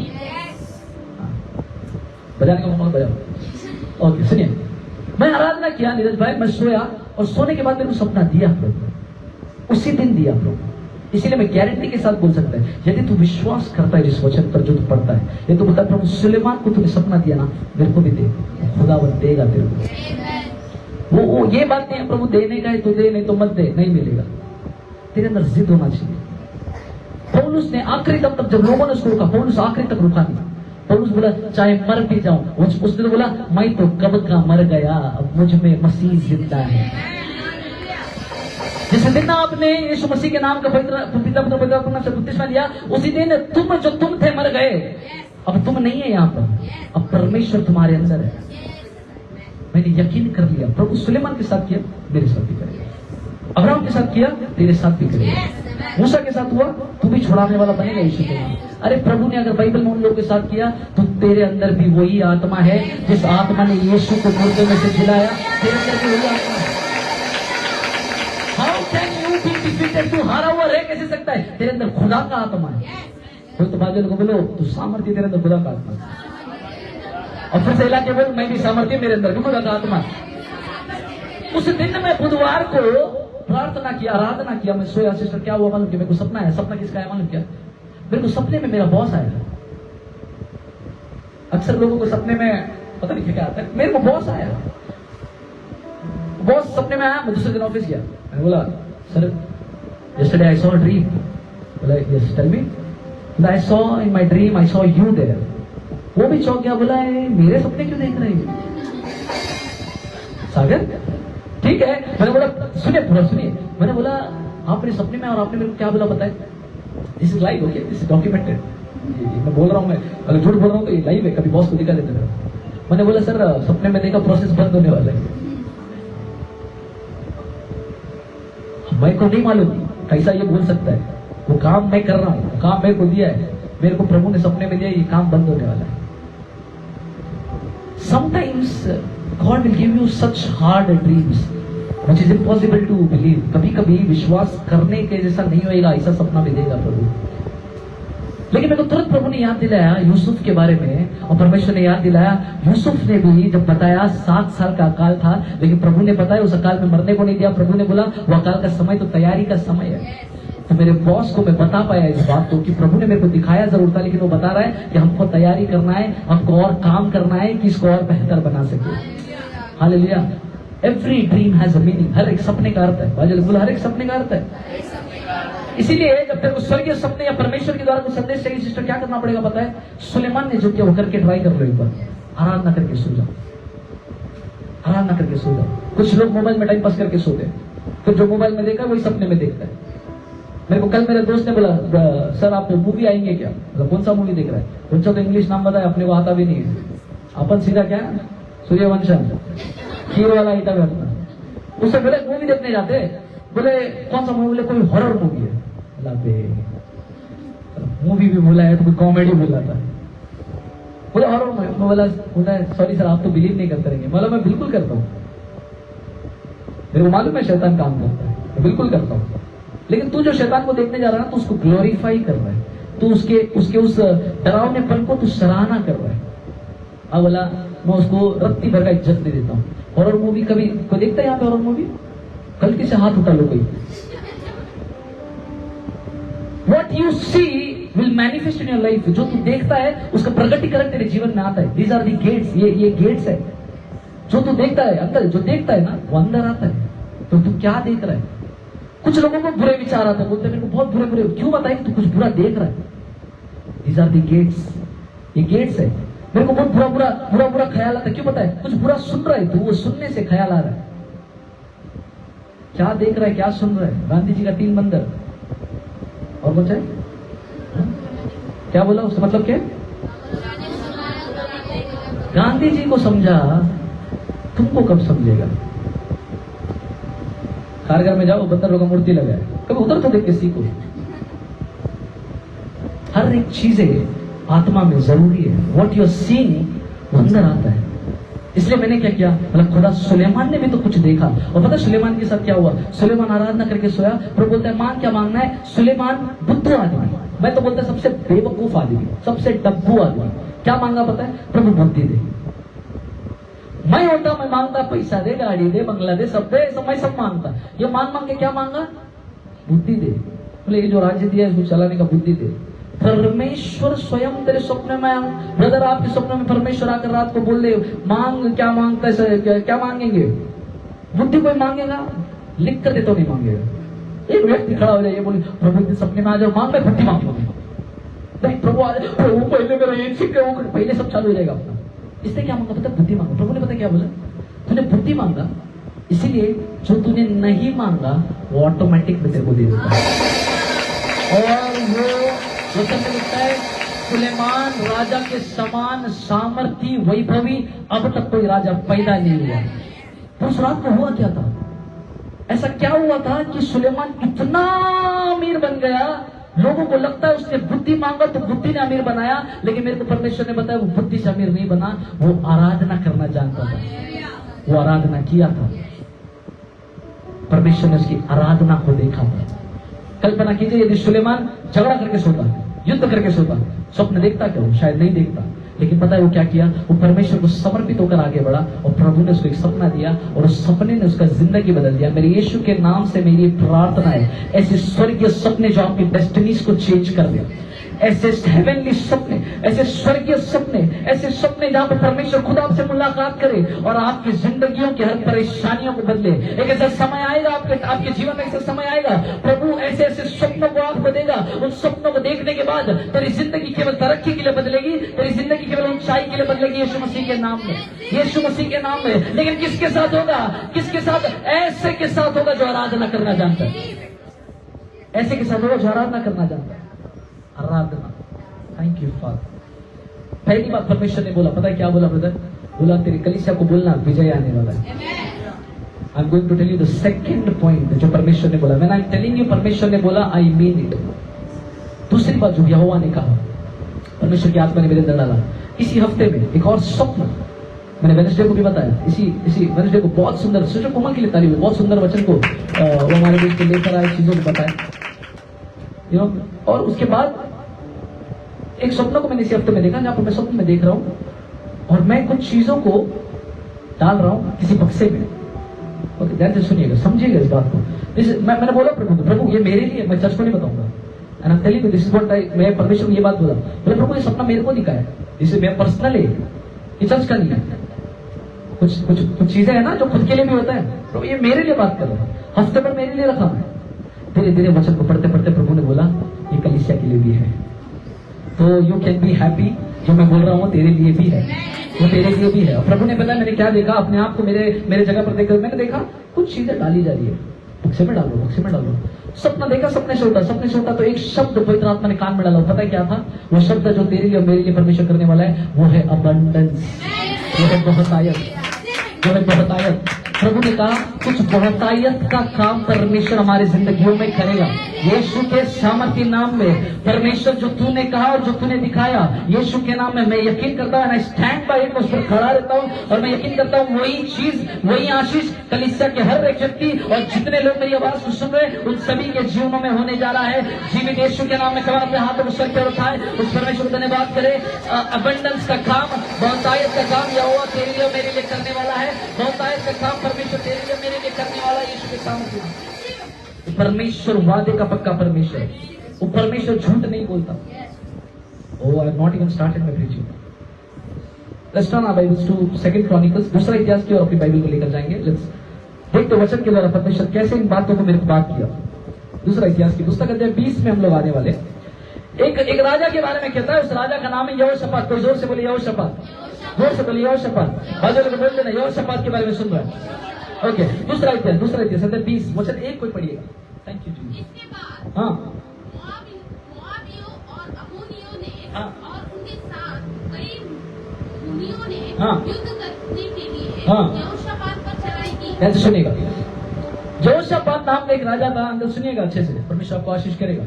बजाने का मामला बजाओ। ओके सुनिए, मैं आराधना किया नीरज भाई, मैं सोया और सोने के बाद मेरे को सपना दिया प्रभु, उसी दिन दिया प्रभु। इसीलिए मैं गारंटी के साथ बोल सकता है, यदि तू विश्वास करता है जिस वचन पर जो तू पढ़ता है, यदि तू बोलता है प्रभु सुलेमान को तूने सपना दिया ना, मेरे को भी दे, खुदा वो देगा तेरे को। वो ये बात नहीं है प्रभु देने का है तो दे, नहीं तो मत दे, नहीं मिलेगा। तेरे अंदर जिद होना चाहिए। पौलुस ने आखिरी तक जब लोगों ने उसको रोका, पौलुस आखिरी तक रुका नहीं। पौलुस बोला चाहे मर भी जाऊं, उसने तो बोला मैं तो कब का मर गया, अब मुझ में मसीह जिंदा है। जिस दिन आपने यीशु मसीह के नाम का पवित्र से बपतिस्मा लिया, उसी दिन तुम थे मर गए, अब तुम नहीं है यहाँ पर, अब परमेश्वर तुम्हारे अंदर है। मैंने यकीन कर लिया, प्रभु सुलेमान के साथ किया, मेरे साथ भी करेगा। अब्राहम के साथ किया, तेरे साथ भी करेगा। मूसा के साथ हुआ, तू भी छुड़ाने वाला बनेगा यीशु के नाम। अरे प्रभु ने अगर बाइबल में उन लोगों के साथ किया, तो तेरे अंदर भी वही आत्मा है जिस आत्मा ने यीशु को मुर्दे में से जिलाया, तेरे अंदर भी वही आत्मा है। How can you be defeated? तू हारा हुआ रह कैसे सकता है? तेरे अंदर खुदा का आत्मा है। कोई तो बाजू को बोलो तू सामर्थ्य, तेरे अंदर खुदा का आत्मा है। और फिर से इलाके बोल मैं भी सामर्थ्य, मेरे अंदर भी खुदा का आत्मा है। उस दिन में बुधवार को प्रार्थना किया, आराधना किया, मैं सोया। सिस्टर क्या हुआ मालूम? कि मेरे को सपना है। सपना किसका है मालूम क्या? मेरे को सपने में मेरा बॉस आया। अक्सर लोगों को सपने में पता नहीं क्या आता है, मेरे को बॉस आया। बॉस सपने में आया, मैं दूसरे दिन ऑफिस गया। मैंने बोला sir yesterday I saw a dream. बोला yes tell me. I saw in my dream I saw you there. वो भी चौंक गया, बोला मेरे सपने क्यों देख रहे हैं सागर? ठीक है। मैंने बोला सुनिए पूरा सुनिए। मैंने बोला आपने सपने में और आपने मेरे को क्या बोला पता है? This is live, okay, this is documented. मैं बोल रहा हूँ, मैं अगर झूठ बोल रहा हूँ तो ये लाइव है, कभी बॉस को दिखा देते मेरा। मैंने बोला सर सपने में देखा प्रोसेस बंद होने वाला है। मैं को नहीं मालूम कैसा ये बोल सकता है। वो काम मैं कर रहा हूँ, काम मेरे को दिया है, मेरे को प्रभु ने सपने में दिया, ये काम बंद होने वाला है। Sometimes God will give you such hard dreams which is impossible to believe. कभी कभी विश्वास करने के जैसा नहीं होएगा, ऐसा सपना भी देगा प्रभु। लेकिन मेरे को तुरंत प्रभु ने याद दिलाया यूसुफ के बारे में, और परमेश्वर ने याद दिलाया यूसुफ ने भी जब बताया 7 साल का अकाल था, लेकिन प्रभु ने बताया उस अकाल में मरने को नहीं दिया। प्रभु ने बोला वो अकाल का समय तो तैयारी का समय है। तो मेरे बॉस को मैं बता पाया इस बात को कि प्रभु ने मेरे को दिखाया जरूर था, लेकिन वो बता रहा है कि हमको तैयारी करना है, हमको और काम करना है कि इसको और बेहतर बना सके। Hallelujah. Every dream has a meaning. हर एक सपने का अर्थ है। बोला हर एक सपने का अर्थ है। इसीलिए जब तेरे को स्वर्गीय सपने या परमेश्वर के द्वारा कुछ संदेश चाहिए सिस्टर, क्या करना पड़ेगा पता है? सुलेमान ने जो किया वो करके ट्राई कर लो एक बार। आराधना करके सो जाओ, आराधना करके सो जाओ। कुछ लोग मोबाइल में टाइम पास करके सोते हैं, फिर जो मोबाइल में देखा वही सपने में देखता है। मेरे को कल मेरे दोस्त ने बोला सर आप मूवी आएंगे क्या? कौन सा मूवी देख रहा है? कौन सा? तो इंग्लिश नाम बताया, अपने को आता भी नहीं है। अपन सीधा क्या सूर्यवंशम हीरो वाला आइटम है अपना। उससे बोले मूवी देखने जाते, बोले कौन सा मूवी? बोले कोई हॉरर मूवी है। मूवी भी बोला है तो कोई कॉमेडी बोला था। बोले हॉरर मूवी। बोला सॉरी सर आप तो बिलीव नहीं करते रहेंगे। बोला मैं बिल्कुल करता हूँ, मेरे को मालूम है शैतान काम करता है, मैं बिल्कुल करता हूँ। लेकिन तू जो शैतान को देखने जा रहा है ना, तो उसको ग्लोरीफाई कर रहा है, तू उसके उस डरावनेपन को तू सराहना कर रहा है। अब बोला मैं उसको रत्ती भर का इज्जत नहीं देता हूँ। हॉरर मूवी कभी कोई देखता है यहाँ पे? हॉरर मूवी गलती से हाथ उठा लो कोई। What you see will manifest in your life. जो तू देखता है उसका प्रगटीकरण तेरे जीवन में आता है। These are the gates. ये गेट्स है। जो तू देखता है अंदर, जो देखता है ना वो अंदर आता है। तो तू क्या देख रहा है? कुछ लोगों को बुरे विचार आते हैं, बोलते हैं मेरे को बहुत बुरे। क्यों बताए कि तू कुछ बुरा देख रहा है? These are the gates. ये गेट्स है। मेरे को बहुत बुरा ख्याल आता है। क्यों पता है? कुछ बुरा सुन रहा है, तो वो सुनने से ख्याल आ रहा है। क्या देख रहा है, क्या सुन रहा है? गांधी जी का 3 बंदर और कुछ है? क्या बोला उसका मतलब क्या? गांधी जी को समझा, तुमको कब समझेगा? कारगर में जाओ, बंदरों का मूर्ति लगा है, कभी उधर तो देख के सीखो। हर एक चीजें आत्मा में जरूरी है। व्हाट यू आर सीइंग वो अंदर आता है। इसलिए मैंने क्या किया, मतलब खुदा सुलेमान ने भी तो कुछ देखा। और पता सुलेमान के साथ क्या हुआ? सुलेमान आराधना करके सोया, प्रभु बोलता है मांग क्या मांगना है? सुलेमान बुद्धू आदमी, मैं तो बोलता सबसे बेवकूफ आदमी, सबसे डब्बू आदमी, क्या मांगा पता है? प्रभु बुद्धि दे। मैं होता मैं मांगता पैसा दे, गाड़ी दे, बंगला दे, सब दे, मैं सब मांगता। ये मांग के क्या मांगा? बुद्धि दे। बोले ये जो राज्य दिया इसको चलाने का बुद्धि दे। परमेश्वर स्वयं तेरे स्वप्न में, ब्रदर आपके स्वप्न में परमेश्वर आकर रात को बोल दे मांग, क्या मांगता है? क्या मांगेंगे? बुद्धि कोई मांगेगा? लिख कर दे तो नहीं मांगेगा। एक व्यक्ति खड़ा हो जाए, बोले प्रभु सपने में आ जाओ, मांग, मैं बुद्धि मांगूंगा। नहीं प्रभु आ जाए, प्रभु पहले मेरा ये सीख, पहले सब चालू हो जाएगा अपना। इसने क्या मांगा पता? बुद्धि मांगा। प्रभु ने पता क्या बोला? तूने बुद्धि मांगा, इसीलिए जो तूने नहीं मांगा वो ऑटोमेटिक में तेरे को दे देता है। और वो वचन में लिखता है सुलेमान राजा के समान सामर्थी वैभवी अब तक कोई राजा पैदा नहीं हुआ। तो उस रात को हुआ क्या था? ऐसा क्या हुआ था कि सुलेमान इतना अमीर बन गया, लोगों को लगता है उसने बुद्धि मांगा तो बुद्धि ने अमीर बनाया, लेकिन मेरे को परमेश्वर ने बताया वो बुद्धि से अमीर नहीं बना, वो आराधना करना जानता था, वो आराधना किया था। परमेश्वर ने उसकी आराधना को देखा था। कल्पना कीजिए यदि सुलेमान झगड़ा करके सोता, युद्ध करके सोता, स्वप्न देखता क्या? वो शायद नहीं देखता। लेकिन पता है वो क्या किया? वो परमेश्वर को समर्पित होकर आगे बढ़ा और प्रभु ने उसको एक सपना दिया और उस सपने ने उसका जिंदगी बदल दिया। मेरे यीशु के नाम से मेरी प्रार्थना है, ऐसे स्वर्गीय सपने जो आपकी डेस्टिनीज को चेंज कर दे, ऐसे हेवनली सपने, ऐसे स्वर्गीय सपने, ऐसे सपने जहां पर परमेश्वर खुद आपसे मुलाकात करे और आपकी जिंदगियों की हर परेशानियों को बदले। एक ऐसा समय आएगा आपके जीवन में, ऐसा समय आएगा प्रभु ऐसे ऐसे स्वप्नों को आपको देगा। उन स्वप्नों को देखने के बाद तेरी जिंदगी केवल तरक्की के लिए बदलेगी, तेरी जिंदगी केवल ऊंचाई के लिए बदलेगी, यीशु मसीह के नाम में, यीशु मसीह के नाम में। लेकिन किसके साथ होगा? किसके साथ? ऐसे के साथ होगा जो आराधना करना जानता है, ऐसे के साथ होगा जो आराधना करना जानता है। आराधना। Thank you father. पहली बात परमेश्वर ने बोला, पता है क्या बोला ब्रदर? बोला तेरी कलीसिया को बोलना विजय आने वाला है। I am going to tell you the second point जो परमेश्वर ने बोला। When I am telling you परमेश्वर ने बोला, आई मीन इट। दूसरी बात जो यहोवा ने कहा, परमेश्वर की आत्मा ने मेरे अंदर डाला, इसी हफ्ते में एक और स्वप्न मैंने वेडनेसडे को भी बताया, इसी वेडनेसडे को बहुत सुंदर, सुजो कुमार के लिए तारीफ है, बहुत सुंदर वचन को वो हमारे बीच में लेकर आए, चीजों को बताया। और उसके बाद एक स्वप्न को मैंने इसी हफ्ते में देखा, जहां पर मैं स्वप्न में देख रहा हूं और मैं कुछ चीजों को डाल रहा हूं किसी बक्से में। ओके, ध्यान से सुनिएगा, समझिएगा इस बात को। मैंने बोला प्रभु ये मेरे लिए, मैं चर्च को नहीं बताऊंगा। And I am telling you this is what मैं परमेश्वर को ये बात बोला, बोले प्रभु ये सपना मेरे को दिखा है, इसे मैं पर्सनली, ये चर्च का नहीं है। कुछ चीजें है ना जो खुद के लिए भी होता है, प्रभु ये मेरे लिए बात कर रहा है, हफ्ते भर मेरे लिए रखा मैं। धीरे धीरे वचन को पढ़ते पढ़ते प्रभु ने बोला ये कलीसिया के लिए भी है, तो यू कैन बी हैप्पी, जो मैं बोल रहा हूँ तेरे लिए भी है, वो तेरे लिए भी है। और प्रभु ने बताया, मैंने क्या देखा अपने आप को मेरे जगह पर देखकर, मैंने देखा कुछ चीजें डाली जा रही है, बक्से में डालो। सपना देखा, सपने से उठा तो एक शब्द पवित्र आत्मा ने कान में डाला, पता है क्या था? वो शब्द जो तेरे लिए और मेरे लिए परमेश्वर करने वाला है वो है अबंडेंस, वो है बहुतायत। प्रभु ने कहा कुछ बहुतायत का काम परमेश्वर हमारी जिंदगियों में करेगा। यीशु के सामर्थ्य नाम में परमेश्वर जो तूने कहा और जो तूने दिखाया, यीशु के नाम में मैं यकीन करता हूँ, स्टैंड बाय इट, उस पर खड़ा रहता हूँ और मैं यकीन करता हूँ वही चीज, वही आशीष कलीसिया के हर एक व्यक्ति और जितने लोग मेरी आवाज को सुन रहे उन सभी के जीवनों में होने जा रहा है। जीवित यीशु के नाम में कहा अपने हाथों को सर पर उठाए, उस परमेश्वर को धन्यवाद करे। अबंडेंस का काम, बहुतायत का काम यहोवा तेरे लिए मेरे लिए करने वाला है। बहुतायत का काम परमेश्वर तेरे लिए मेरे लिए करने वाला है यीशु के सामने। परमेश्वर वादे का पक्का परमेश्वर, वो परमेश्वर झूठ नहीं बोलता। Oh, I have not even started my preaching. Let's turn our Bibles to 2 Chronicles, दूसरा इतिहास की ओर अपनी बाइबल को लेकर जाएंगे। Let's देखते वचन के द्वारा परमेश्वर कैसे इन बातों को मेरे को बात किया। दूसरा इतिहास की पुस्तक अध्याय 20 में हम लोग आने वाले। एक राजा के बारे में कहता है, उस राजा का नाम है यहोशापात। कोई जोर से बोले यहोशापात, जोर से बोले यहोशापात। बाजू में बोलते ना यहोशापात के बारे में सुन रहा है। ओके, दूसरा इतिहास अध्याय 20 वचन 1 कोई पढ़िएगा। थैंक यू जी। इसके बाद हाँ मोआबियों और अम्मोनियों ने हाँ। और उनके साथ कई मुनियों ने हाँ। युद्ध करने के लिए हाँ। यहोशापात पर चढ़ाई की। ध्यान से सुनिएगा, यहोशापात नाम का एक राजा था। अंदर सुनिएगा अच्छे से, परमेश्वर आपको आशीष करेगा।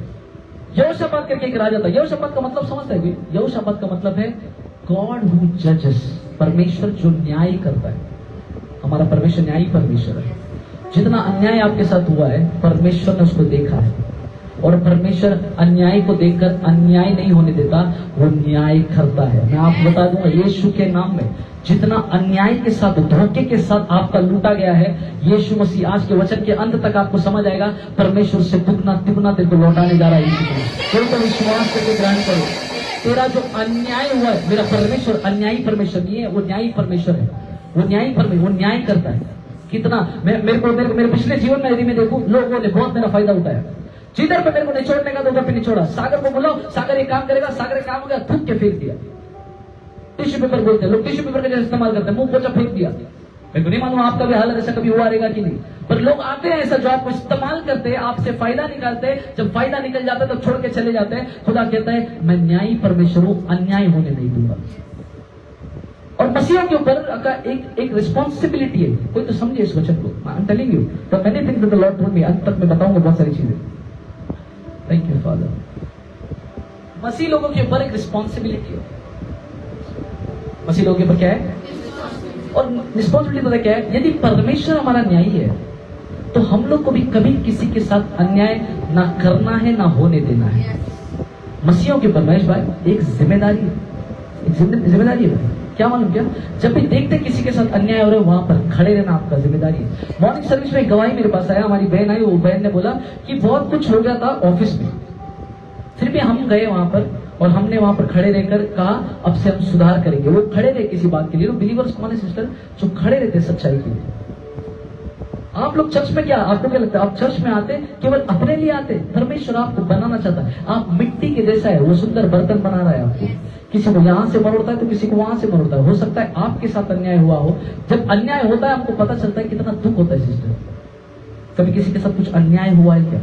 यहोशापात करके एक राजा था। यहोशापात का मतलब समझता है? यहोशापात का मतलब है गॉड हु जजेस, परमेश्वर जो न्याय करता है। हमारा परमेश्वर न्यायी परमेश्वर है। जितना अन्याय आपके साथ हुआ है परमेश्वर ने उसको देखा है, और परमेश्वर अन्याय को देखकर अन्याय नहीं होने देता, वो न्याय करता है। मैं आपको बता दूंगा, यीशु के नाम में जितना अन्याय के साथ, धोखे के साथ आपका लूटा गया है, यीशु मसीह आज के वचन के अंत तक आपको समझ आएगा, परमेश्वर से दुगना तिगुना तेरे को लौटाने जा रहा है। यीशु को विश्वास करके ग्रहण करो। तेरा जो अन्याय हुआ है, मेरा परमेश्वर अन्यायी परमेश्वर नहीं है, वो न्यायी परमेश्वर है। वो न्यायी परमेश्वर, वो न्याय करता है। कितना मेरे पिछले जीवन में यदि मैं देखूं, लोगों ने बहुत मेरा फायदा उठाया। जिधर पे मेरे को निचोड़ने का तो उधर पे निचोड़ा। सागर को बुलाओ, सागर ये काम करेगा, सागर ये काम हो गया, थूक के फेंक दिया। टिश्यू पेपर बोलते हैं लोग, टिश्यू पेपर का जैसे इस्तेमाल करते हैं, मुंह पोछा फेंक दिया। मैं तो नहीं मालूम आपका भी हालत ऐसा कभी हुआ रहेगा कि नहीं, पर लोग आते हैं ऐसा जो आपको इस्तेमाल करते हैं, आपसे फायदा निकालते हैं। जब फायदा निकल जाता है तो छोड़ के चले जाते हैं। खुदा कहता है मैं न्यायी परमेश्वर हूं, अन्याय होने नहीं दूंगा। और मसीह के ऊपर का एक रिस्पॉन्सिबिलिटी है। कोई तो समझे इस वचन को। आई am telling you the many things that the Lord told me. अंत तक मैं बताऊंगा बहुत सारी चीजें। Thank you father. मसीह लोगों के ऊपर एक रिस्पॉन्सिबिलिटी है। मसीह लोगों के ऊपर क्या है? और रिस्पॉन्सिबिलिटी पता क्या है? यदि परमेश्वर हमारा न्यायी है तो हम लोग को भी कभी किसी के साथ अन्याय ना करना है, ना होने देना है। मसीहों के ऊपर महेश भाई एक जिम्मेदारी है, एक जिम्मेदारी है। क्या मालूम क्या? जब भी देखते किसी के साथ अन्याय हो रहा है, वहां पर खड़े रहना आपका जिम्मेदारी है। मॉर्निंग सर्विस में गवाही मेरे पास आया, हमारी बहन आई, वो बहन ने बोला कि बहुत कुछ हो गया था ऑफिस में, फिर भी हम गए वहां पर और हमने वहां पर खड़े रहकर कहा अब से हम सुधार करेंगे। वो खड़े रहे किसी बात के लिए। बिलीवर्स कौन है सिस्टर? जो खड़े रहते सच्चाई के लिए। आप लोग चर्च में क्या, आपको क्या लगता है? आप चर्च में आते केवल अपने लिए आते? परमेश्वर आपको बनाना चाहता है। आप मिट्टी के जैसा है, वो सुंदर बर्तन बना रहा है आपको। किसी को यहां से मरोड़ता है तो किसी को वहां से मरोड़ता है। हो सकता है आपके साथ अन्याय हुआ हो। जब अन्याय होता है हमको पता चलता है कितना दुख होता है सिस्टर। कभी किसी के साथ कुछ अन्याय हुआ है क्या?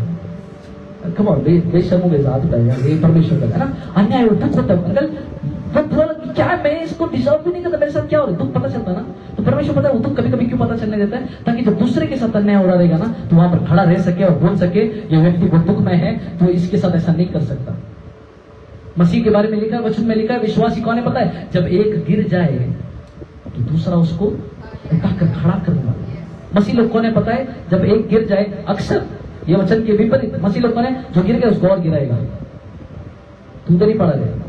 कम ऑन, बेशर्मों के साथ होता है, ये परमेश्वर का है ना। अन्याय हो, दुख होता है। अंकल क्या मैं इसको डिजर्व भी नहीं करता, मेरे साथ क्या हो रहा है? दुख पता चलता है ना। तो परमेश्वर पता है वो दुख कभी कभी क्यों पता चलने देता है? ताकि जब दूसरे के साथ अन्याय हो रहा रहेगा ना, तो वहां पर खड़ा रह सके और बोल सके ये व्यक्ति को दुख में है तो इसके साथ ऐसा नहीं कर सकता। मसीह के बारे में लिखा है, वचन में लिखा है, विश्वासी कौन है पता है? जब एक गिर जाए तो दूसरा उसको उठाकर खड़ा करूंगा। मसीह लोग कौन है पता है? जब एक गिर जाए, अक्सर ये वचन के विपरीत मसीह लोग कौन है? जो गिर गया उसको और गिराएगा। तू उधर ही पड़ा गया।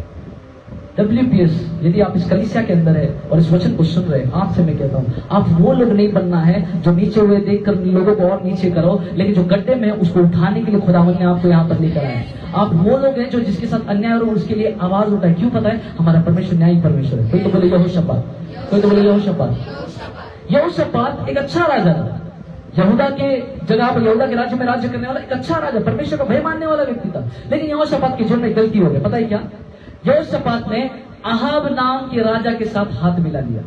WPS, यदि आप इस कलीसिया के अंदर है और इस वचन को सुन रहे हैं, आपसे मैं कहता हूं, आप वो लोग नहीं बनना है जो नीचे हुए देखकर लोगों को और नीचे करो, लेकिन जो गड्ढे में उसको उठाने के लिए खुदावंद ने आपको यहाँ पर लेकर आया। आप वो लोग हैं जो जिसके साथ अन्याय हो उसके लिए आवाज उठाए। क्यों पता है? हमारा परमेश्वर न्यायी परमेश्वर है। कोई तो बोले यहोशापात, कोई तो बोले यहोशापात। यहोशापात एक अच्छा राजा था, यहूदा के जगह पर, यहूदा के राज्य में राज्य करने वाला एक अच्छा राजा, परमेश्वर का भय मानने वाला व्यक्ति था। लेकिन यहोशापात के जीवन में गलती हो गई। पता है क्या? यहोशापात ने अहाब नाम के राजा के साथ हाथ मिला लिया।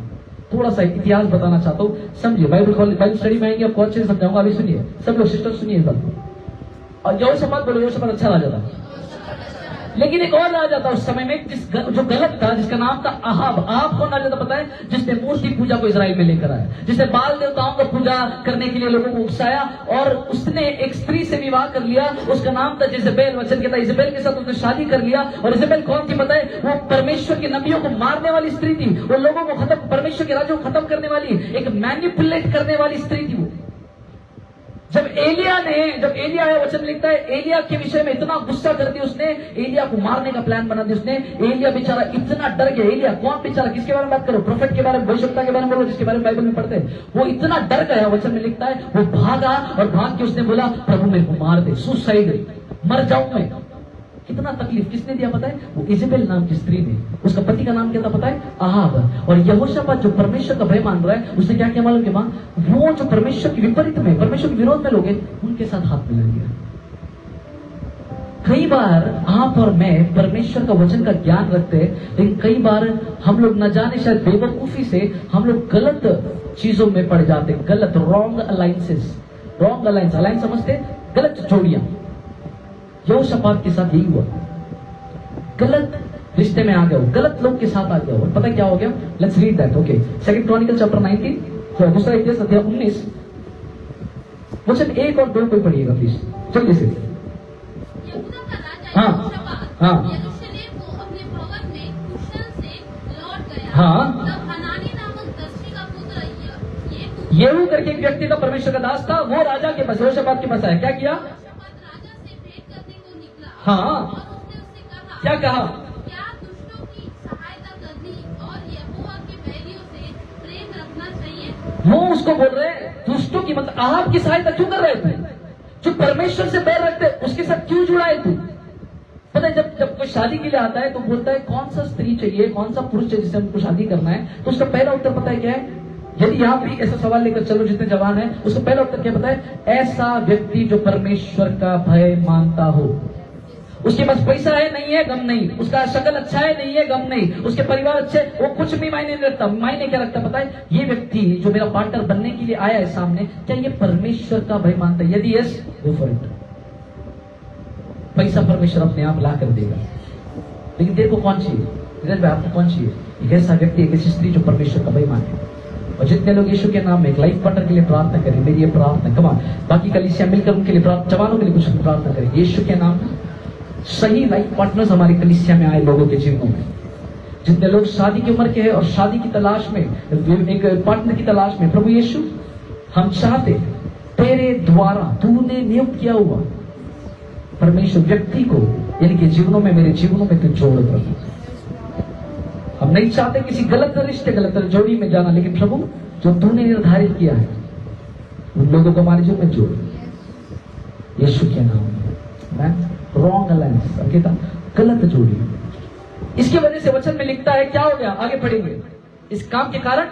थोड़ा सा इतिहास बताना चाहता हूँ, समझिए। बाइबल स्टडी में आएंगे, आपको अच्छे से समझाऊंगा। अभी सुनिए सब लोग, सिस्टर सुनिए इस बात को। और यहोशापात बोले यहोशापात अच्छा राजा था, लेकिन एक और राजा था उस समय में जो गलत था, जिसका नाम था अहाब। अहाब कौन राजा था पता है? जिसने मूर्ति पूजा को इजराइल में लेकर आया, जिसने बाल देवताओं को पूजा करने के लिए लोगों को उकसाया, और उसने एक स्त्री से विवाह कर लिया। उसका नाम था इजेबेल। वचन कहता है इजेबेल के साथ उसने शादी कर लिया। और इजेबेल कौन थी पता है? वो परमेश्वर के नबियों को मारने वाली स्त्री थी। वो लोगों को खत्म, परमेश्वर के राज्य को खत्म करने वाली, एक मैनिपुलेट करने वाली स्त्री थी वो। जब एलिया आया, वचन लिखता है एलिया के विषय में इतना गुस्सा कर दिया उसने, एलिया को मारने का प्लान बना दिया उसने। एलिया बेचारा इतना डर गया। एलिया कौन बेचारा? किसके बारे में बात करो? प्रोफेट के बारे में, भविष्यवक्ता के बारे में बोलो, जिसके बारे में बाइबल में पढ़ते हैं। वो इतना डर गया, वचन में लिखता है वो भागा और भाग के उसने बोला प्रभु मेरे को मार दे, सुसाइड, मर जाऊं मैं। कितना तकलीफ किसने दिया पता है? वो इजेबेल नाम की स्त्री ने। उसका पति का नाम क्या था पता है? अहाब। और यहोशापात जो परमेश्वर का भय मान रहा है, उसने क्या किया मालूम? कि वो जो परमेश्वर के विपरीत में, परमेश्वर के विरोध में लोग हैं, उनके साथ हाथ मिला लिया। कई बार आप और मैं परमेश्वर का वचन का ज्ञान रखते हैं, लेकिन कई बार हम लोग न जाने शायद बेवकूफी से हम लोग गलत चीजों में पड़ जाते, गलत रॉन्ग अलायंसेस, रॉन्ग अलायंस समझते, गलत जोड़ियां। यहोशापात के साथ यही हुआ, गलत रिश्ते में आ गया, गलत लोग के साथ आ गया। और पता क्या हो गया? Let's read that. Okay, second Chronicle chapter 19, दूसरा इतिहास अध्याय 19 वचन 1 और 2 को पढ़िएगा प्लीज, जल्दी से। यहूदा का राजा यहोशापात यरूशलेम को अपने भवन में कुशल से लौट गया। तब हनानी नामक दर्शी का पुत्र येहू करके एक व्यक्ति था, परमेश्वर का दास था, वो राजा के पास, यहोशापात के पास आया। क्या किया? हाँ, और उसने उससे कहा, क्या कहा? क्या दुष्टों की सहायता करनी और यहोवा के बैरियों से प्रेम रखना चाहिए? वो उसको बोल रहे दुष्टों की, मतलब अहाब की सहायता क्यों कर रहे थे? जो परमेश्वर से बैर रखते उसके साथ क्यों जुड़ा है तू? पता है जब कोई शादी के लिए आता है तो बोलता है कौन सा स्त्री चाहिए, कौन सा पुरुष चाहिए जिससे हमको शादी करना है, तो उसका पहला उत्तर पता है क्या है? यदि आप भी ऐसा सवाल लेकर चलो जितने जवान है, उसका पहला उत्तर क्या पता है? ऐसा व्यक्ति जो परमेश्वर का भय मानता हो। उसके पास पैसा है नहीं है, गम नहीं। उसका शक्ल अच्छा है नहीं है, गम नहीं। उसके परिवार अच्छे, वो कुछ भी मायने नहीं रखता। मायने क्या रखता पता है? ये व्यक्ति जो मेरा पार्टनर बनने के लिए आया है सामने, क्या ये परमेश्वर का भय मानता है? यदि यस, गो फॉर इट। पैसा परमेश्वर अपने आप ला कर देगा, लेकिन देखो कौन चाहिए, आपको कौन चाहिए? एक ऐसा व्यक्ति, एक ऐसी स्त्री जो परमेश्वर का भय माने। और जितने लोग यीशु के नाम में एक लाइफ पार्टनर के लिए प्रार्थना करें, मेरी ये प्रार्थना, कमा बाकी कलीसिया मिलकर उनके लिए, जवानों के लिए कुछ प्रार्थना करें, यीशु के नाम में सही लाइफ पार्टनर्स हमारी कलीसिया में आए लोगों के जीवनों में। जितने लोग शादी की उम्र के हैं और शादी की तलाश में, एक पार्टनर की तलाश में, प्रभु यीशु हम चाहते तेरे द्वारा तूने नियुक्त किया हुआ परमेश्वर व्यक्ति को इनके जीवनों में, मेरे जीवनों में तू जोड़ प्रभु। हम नहीं चाहते किसी गलत रिश्ते, गलत जोड़ी में जाना, लेकिन प्रभु जो तूने निर्धारित किया है उन लोगों को हमारे जीवन में जोड़, यीशु के नाम में। रॉन्ग अलायंस, अंकिता, गलत जोड़ी। इसकी वजह से वचन में लिखता है क्या हो गया, आगे पढ़ेंगे। इस काम के कारण,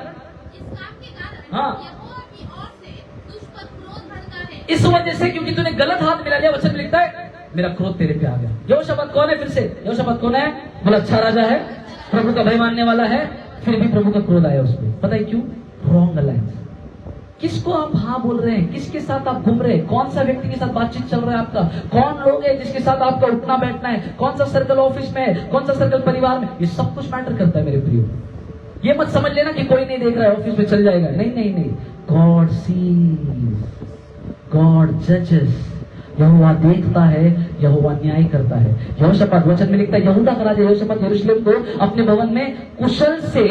हाँ, यहोवा की ओर से तुझ पर क्रोध भड़का है। इस वजह से, क्योंकि तूने गलत हाथ मिला लिया, वचन में लिखता है मेरा क्रोध तेरे पे आ गया। यहोशापात कौन है? फिर से यहोशापात कौन है? बोला अच्छा राजा है, प्रभु का भय मानने वाला है, फिर भी प्रभु का क्रोध आया उसमें। पता है क्यों? Wrong alliance. किसको आप हाँ बोल रहे हैं? किसके साथ आप घूम रहे हैं? कौन सा व्यक्ति के साथ बातचीत चल रहा है आपका? कौन लोग है जिसके साथ आपका उठना बैठना है? कौन सा सर्कल ऑफिस में है? कौन सा सर्कल परिवार में? ये सब कुछ मैटर करता है मेरे प्रियो। ये मत समझ लेना कि कोई नहीं देख रहा है, ऑफिस में चल जाएगा। नहीं नहीं नहीं, गॉड सीज, गॉड जजेस, यहोवा देखता है, यहोवा न्याय करता है। यहोशापात वचन में लिखता है, यहूदा का राजा यहोशापात यरूशलेम को अपने भवन में कुशल से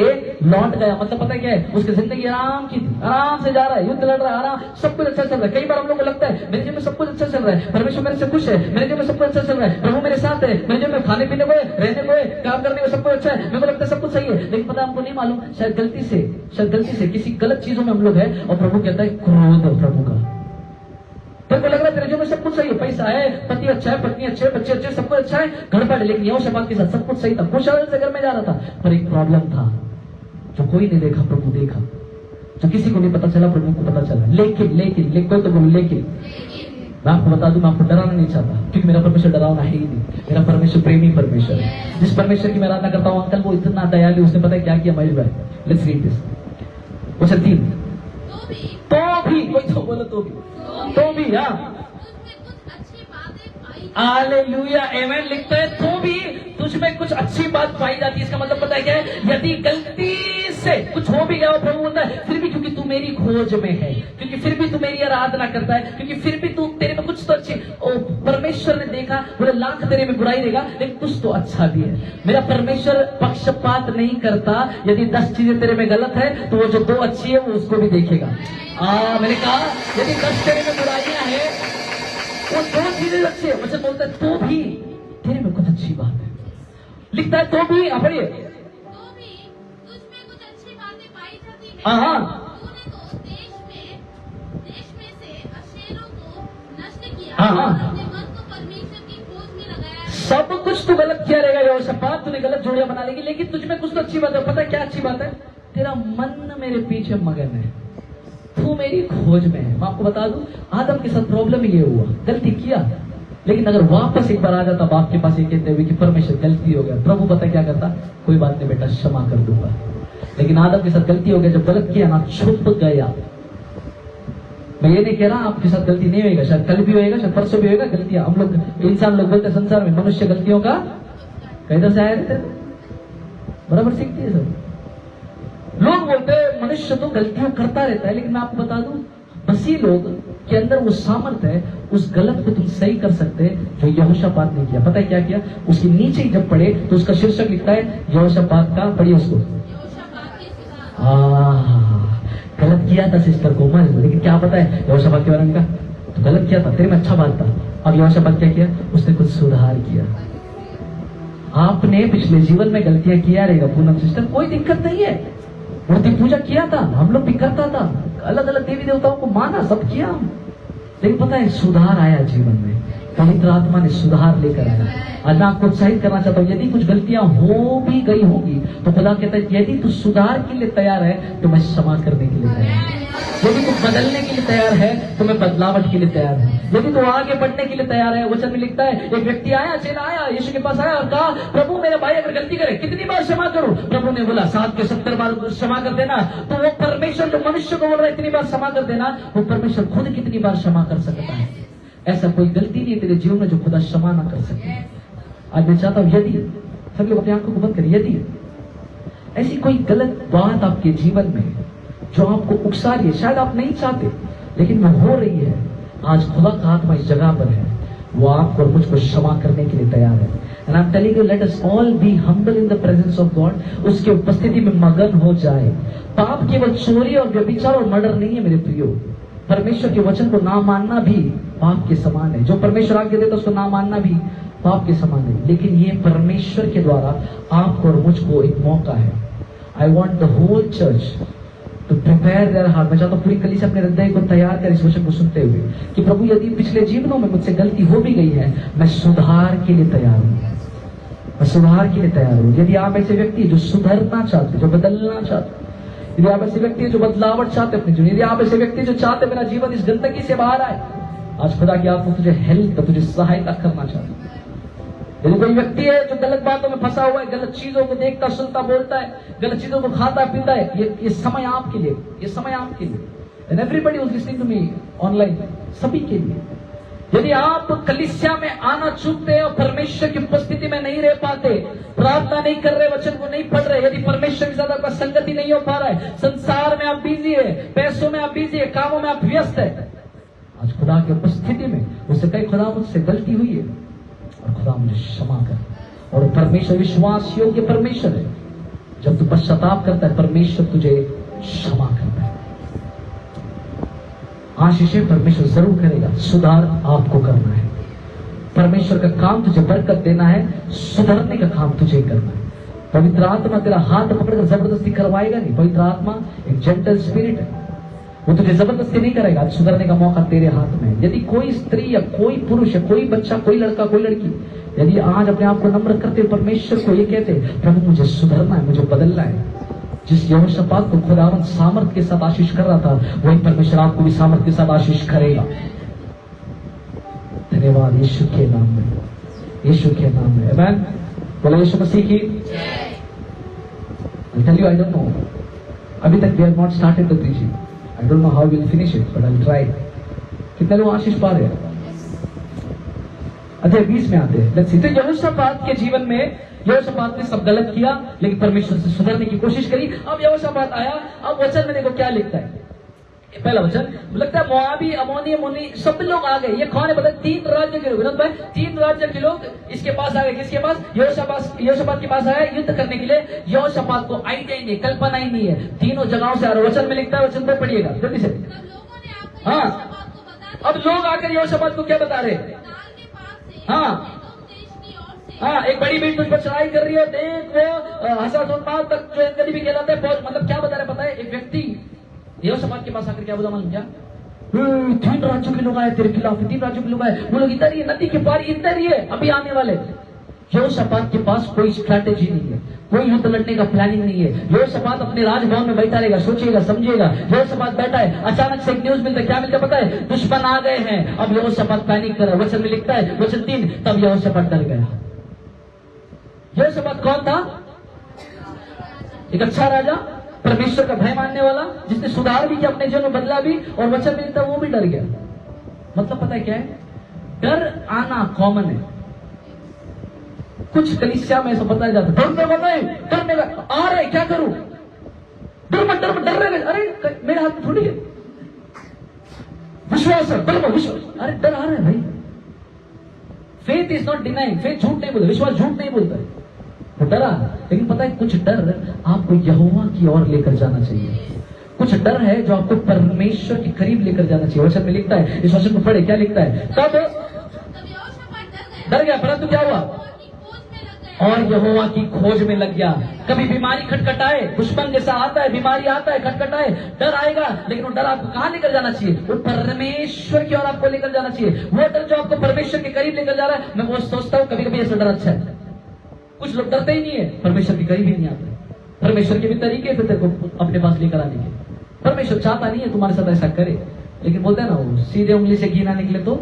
लौट गया। मतलब पता है क्या है, उसकी जिंदगी आराम की थी, आराम से जा रहा है, युद्ध लड़ रहा है, आराम, सब कुछ अच्छा चल रहा है। कई बार हम लोग को लगता है मेरे जीवन में सब कुछ अच्छा चल रहा है, परमेश्वर मेरे से खुश है, मेरे जीवन में सब कुछ अच्छा चल रहा है, प्रभु मेरे साथ है, मेरे जीवन में खाने पीने को, रहने को, काम करने को सब कुछ अच्छा है, मेरे को लगता है सब कुछ सही है। लेकिन पता हमको नहीं मालूम, शायद गलती से किसी गलत चीजों में हम लोग है, और प्रभु कहता है क्रोध है प्रभु का। तेरे को लग रहा है तेरे जीवन में सब कुछ सही है, पैसा है, पति अच्छा है, पत्नी अच्छे, बच्चे अच्छे, सब कुछ अच्छा है, घर पर। लेकिन यहोशापात के साथ सब कुछ सही था, कुशल से घर में जा रहा था, पर एक प्रॉब्लम था जो कोई नहीं देखा, प्रभु देखा, जो किसी को नहीं पता चला, प्रभु को पता चला। लेकिन कोई तो बोलो लेकिन। मैं आपको बता दूं, मैं आपको डराना नहीं चाहता, क्योंकि मेरा परमेश्वर डरावना है ही नहीं। मेरा परमेश्वर प्रेमी परमेश्वर है। जिस परमेश्वर की मैं आराधना करता हूँ अंकल, वो इतना दयालु, उसने पता है क्या किया महेश भाई? Let's read this. क्वेश्चन 3। तो भी कोई तो बोलो, तो भी हाँ, हालेलुया, आमेन। लिखता है तो भी तुझ में कुछ अच्छी बात पाई जाती है। इसका मतलब पता है क्या है? यदि गलती से कुछ हो भी गया, प्रभु बोलता है फिर भी क्योंकि तू मेरी खोज में है, क्योंकि फिर भी तू मेरी आराधना करता है, क्योंकि फिर भी तू, तेरे में कुछ तो अच्छी। ओ परमेश्वर ने देखा, बोले लाख तेरे में बुराई रहेगा, लेकिन कुछ तो अच्छा भी है। मेरा परमेश्वर पक्षपात नहीं करता। यदि 10 चीजें तेरे में गलत है, तो वो जो 2 अच्छी है वो उसको भी देखेगा। मैंने कहा यदि 10 तेरे में बुराइयां है, वो 2 चीजें अच्छी है, मुझे बोलता है तो भी तेरे में कुछ अच्छी बात है। लिखता है तो भी, पढ़िए, तो भी तुझ में कुछ अच्छी बातें पाई जाती है। तूने तो देश में से अशेरों को नष्ट किया, अपने मन को परमेश्वर की खोज में लगाया। सब कुछ तो गलत किया रहेगा यहोशापात, तूने गलत जोड़ियां बना लेगी, लेकिन तुझ में कुछ तो अच्छी बात है। पता है क्या अच्छी बात है? तेरा मन मेरे पीछे मगन है, तू मेरी खोज में है। मैं आपको बता दूं, आदम के साथ प्रॉब्लम ये हुआ, गलती किया, लेकिन अगर वापस एक बार आ जाता बाप के पास ये कहते हुए कि परमेश्वर गलती हो गया, प्रभु पता क्या करता? कोई बात नहीं बेटा, क्षमा कर दूंगा। लेकिन आदम के साथ गलती हो गया, जब गलत किया ना, छुप गया। मैं ये नहीं कह रहा आपके साथ गलती नहीं होगा, शायद कल भी होगा, शायद परसों भी होगा। गलतियां हम लोग इंसान लोग बोलते, संसार में मनुष्य गलतियों का कैसे से आए रहते, बराबर सीखती है सब लोग। बोलते हैं मनुष्य तो गलतियां करता रहता है, लेकिन मैं आपको बता दूं, मसीह लोग के अंदर वो सामर्थ्य है, उस गलत को तुम सही कर सकते हैं जो यहोशापात ने किया। पता है क्या किया? उसके नीचे ही जब पढ़े तो उसका शीर्षक लिखता है यहोशापात का, पढ़िए उसको, गलत किया था सिस्टर कोमल, लेकिन क्या पता है यहोशापात के बारे में? तो गलत किया था, तेरे में अच्छा बात था। अब यहोशापात क्या किया? उसने कुछ सुधार किया। आपने पिछले जीवन में गलतियां किया रहेगा पूनम सिस्टर, कोई दिक्कत नहीं है। मूर्ति पूजा किया था, हम लोग भी करता था, अलग अलग देवी देवताओं को माना, सब किया हम, लेकिन पता है सुधार आया जीवन में, पवित्र आत्मा ने सुधार लेकर आया। आज मैं आपको उत्साहित करना चाहता हूँ, यदि कुछ गलतियां हो भी गई होगी तो खुदा कहता है यदि तू सुधार के लिए तैयार है तो मैं क्षमा करने के लिए तैयार हूं। यदि तू बदलने के लिए तैयार है तो मैं बदलावट के लिए तैयार हूं। यदि तू आगे बढ़ने के लिए तैयार है, वचन में लिखता है एक व्यक्ति आया, चेला आया, यीशु के पास आया और कहा प्रभु मेरे भाई अगर गलती करे कितनी बार क्षमा करूं? प्रभु ने बोला 7 के 70 बार क्षमा कर देना। तो वो परमेश्वर जो मनुष्य को बोल रहा है इतनी बार क्षमा कर देना, वो परमेश्वर खुद कितनी बार क्षमा कर सकता है? ऐसा कोई गलती नहीं है तेरे जीवन में जो खुदा क्षमा ना कर सके। आज मैं चाहता हूं यदि सब लोग अपनी आंखों को बंद करें, यदि ऐसी कोई गलत बात आपके जीवन में जो आपको उकसा रही है, शायद आप नहीं चाहते लेकिन वो हो रही है, आज खुदा का आत्मा इस जगह पर है, वो आपको और मुझको क्षमा करने के लिए तैयार है। And I'm telling you, let us all be humble in the presence of God. उसके उपस्थिति में मगन हो जाए। पाप केवल चोरी और व्यभिचार और मर्डर नहीं है मेरे प्रियो, परमेश्वर के वचन को ना मानना भी पाप के समान है। जो परमेश्वर आज्ञा देता उसको ना मानना भी पाप के समान है। लेकिन ये परमेश्वर के द्वारा आपको और मुझको एक मौका है। I want the whole church to prepare their heart. मैं चाहता हूँ पूरी कलीसिया अपने हृदय को तैयार कर इस वचन को सुनते हुए कि प्रभु यदि पिछले जीवनों में मुझसे गलती हो भी गई है, मैं सुधार के लिए तैयार हूँ, मैं सुधार के लिए तैयार हूँ। यदि आप ऐसे व्यक्ति जो सुधरना चाहते, जो बदलना चाहते, यदि आप ऐसे व्यक्ति जो बदलावट चाहते अपने जीवन, यदि आप ऐसे व्यक्ति जो चाहते मेरा जीवन इस गंदगी से बाहर आए, आज खुदा की आत्मा तुझे हेल्प, तुझे सहायता करना चाहती है। यदि कोई व्यक्ति है जो गलत बातों में फंसा हुआ है, गलत चीजों को देखता सुनता बोलता है, गलत चीजों को खाता पीता है, ये समय आपके लिए, ये समय आपके लिए। And everybody was listening to me online, सभी के लिए। यदि आप कलीसिया में आना चूकते हैं और परमेश्वर की उपस्थिति में नहीं रह पाते, प्रार्थना नहीं कर रहे, वचन को नहीं पढ़ रहे, यदि परमेश्वर के साथ आपका संगति नहीं हो पा रहा है, संसार में आप बिजी है, पैसों में आप बिजी है, कामों में आप व्यस्त है, आज खुदा की उपस्थिति में उससे कहे खुदा मुझसे गलती हुई है और खुदा मुझे क्षमा कर। और परमेश्वर विश्वास योग्य परमेश्वर है, जब तू पश्चाताप करता है परमेश्वर तुझे क्षमा करता है। आशीषें परमेश्वर जरूर करेगा, सुधार आपको करना है। परमेश्वर का काम तुझे बरकत देना है, सुधरने का काम तुझे करना है। पवित्र आत्मा तेरा हाथ पकड़कर जबरदस्ती करवाएगा नहीं। पवित्र आत्मा एक जेंटल स्पिरिट है, वो तुझे जबरदस्ती नहीं करेगा। सुधरने का मौका तेरे हाथ में है। यदि कोई स्त्री या कोई पुरुष या कोई बच्चा, कोई लड़का, कोई लड़की यदि आज अपने आप को नम्र करते परमेश्वर को ये कहते प्रभु मुझे सुधरना है, मुझे बदलना है, जिस यहोशापात को खुदावंद सामर्थ के साथ आशीष कर रहा था वही परमेश्वर आपको भी सामर्थ के साथ आशीष करेगा। धन्यवाद यीशु के नाम में, यीशु के नाम में। आमीन। बोलो यीशु मसीह की। I'll tell you, I don't know. अभी तक we have not started the preaching. I don't know how we'll finish it, but I'll try. कितने लोग आशीष पा रहे हैं? अध्याय 20 में आते हैं। Let's see. तो यहोशापात के जीवन में यहोशापात ने सब गलत किया, लेकिन परमेश्वर से सुधरने की कोशिश करी। अब यहोशापात आया, अब वचन में देखो क्या लिखता है। पहला वचन लगता है मोआबी, अमोनी, मुनी सब लोग आ गए। ये कौन है पता है? 3 राज्य के लोग। विनोद भाई, 3 राज्य के लोग इसके पास आ गए। किसके पास? यहोशापात के पास आया युद्ध करने के लिए। यहोशापात को आइडिया ही नहीं, कल्पना ही नहीं है, तीनों जगहों से आ रहे। वचन में लिखता है, वचन पर पढ़िएगा जल्दी से। हाँ, अब लोग आकर यहोशापात को क्या बता रहे? हाँ हाँ, एक बड़ी भीड़ तुझ पर चढ़ाई कर रही है, देख वो हसासोत्पाद तक जो गली भी कहलाता है। मतलब क्या बता रहे पता है? एक व्यक्ति यहोशापात के पास आकर क्या बोला मालूम क्या? 3 राज्यों के लोग आए तेरे खिलाफ, 3 राज्यों के लोग आए, वो लोग इधर ही है, नदी के पार इधर ही है, अभी आने वाले। यहोशापात के पास कोई स्ट्रैटेजी नहीं है, कोई युद्ध लड़ने का प्लानिंग नहीं है। यहोशापात अपने राजभवन में बैठा रहेगा, सोचिएगा, समझिएगा। यहोशापात बैठा है, अचानक से एक न्यूज मिलता है। क्या मिलता है पता है? दुश्मन आ गए हैं। अब यहोशापात पैनिक कर रहा है। वचन में लिखता है, वचन 3, तब यहोशापात डर गया। यहोशापात कौन था? एक अच्छा राजा, परमेश्वर का भय मानने वाला, जिसने सुधार भी किया, अपने जीवन में बदला भी, और वचन में लिखता है वो भी डर गया। मतलब पता है क्या है? डर आना कॉमन है। कुछ कलीसिया में ऐसा बताया जाता है, डरने का आ रहे, क्या करूं? डर मत, डर रहे। अरे मेरे हाथ में थोड़ी है, विश्वास है, डर मत, विश्वास। अरे डर आ रहा है भाई। Faith is not denying, faith झूठ नहीं बोलता, विश्वास झूठ नहीं बोलता है, वो डरा। लेकिन पता है कुछ डर आपको यहोवा की ओर लेकर जाना चाहिए। कुछ डर है जो आपको परमेश्वर के करीब लेकर जाना चाहिए। वचन में लिखता है, इस वचन को पढ़े, क्या लिखता है? तब डर गया, परंतु क्या हुआ? और यहोवा की खोज में लग गया। कभी बीमारी खटखटाए, दुश्मन जैसा आता है, बीमारी आता है, खटखटाए, डर आएगा, लेकिन वो डर आपको कहां लेकर जाना चाहिए? वो परमेश्वर की ओर आपको लेकर जाना चाहिए। वो डर जो आपको परमेश्वर के करीब लेकर जा रहा है। मैं वो सोचता हूँ कभी कभी ऐसा डर अच्छा है। कुछ लोग डरते ही नहीं है, परमेश्वर के करीब ही नहीं आते। परमेश्वर के भी तरीके फिर तेरे को अपने पास लेकर आने के। परमेश्वर चाहता नहीं है तुम्हारे साथ ऐसा करे, लेकिन बोलते हैं ना, वो सीधे उंगली से घी ना निकले तो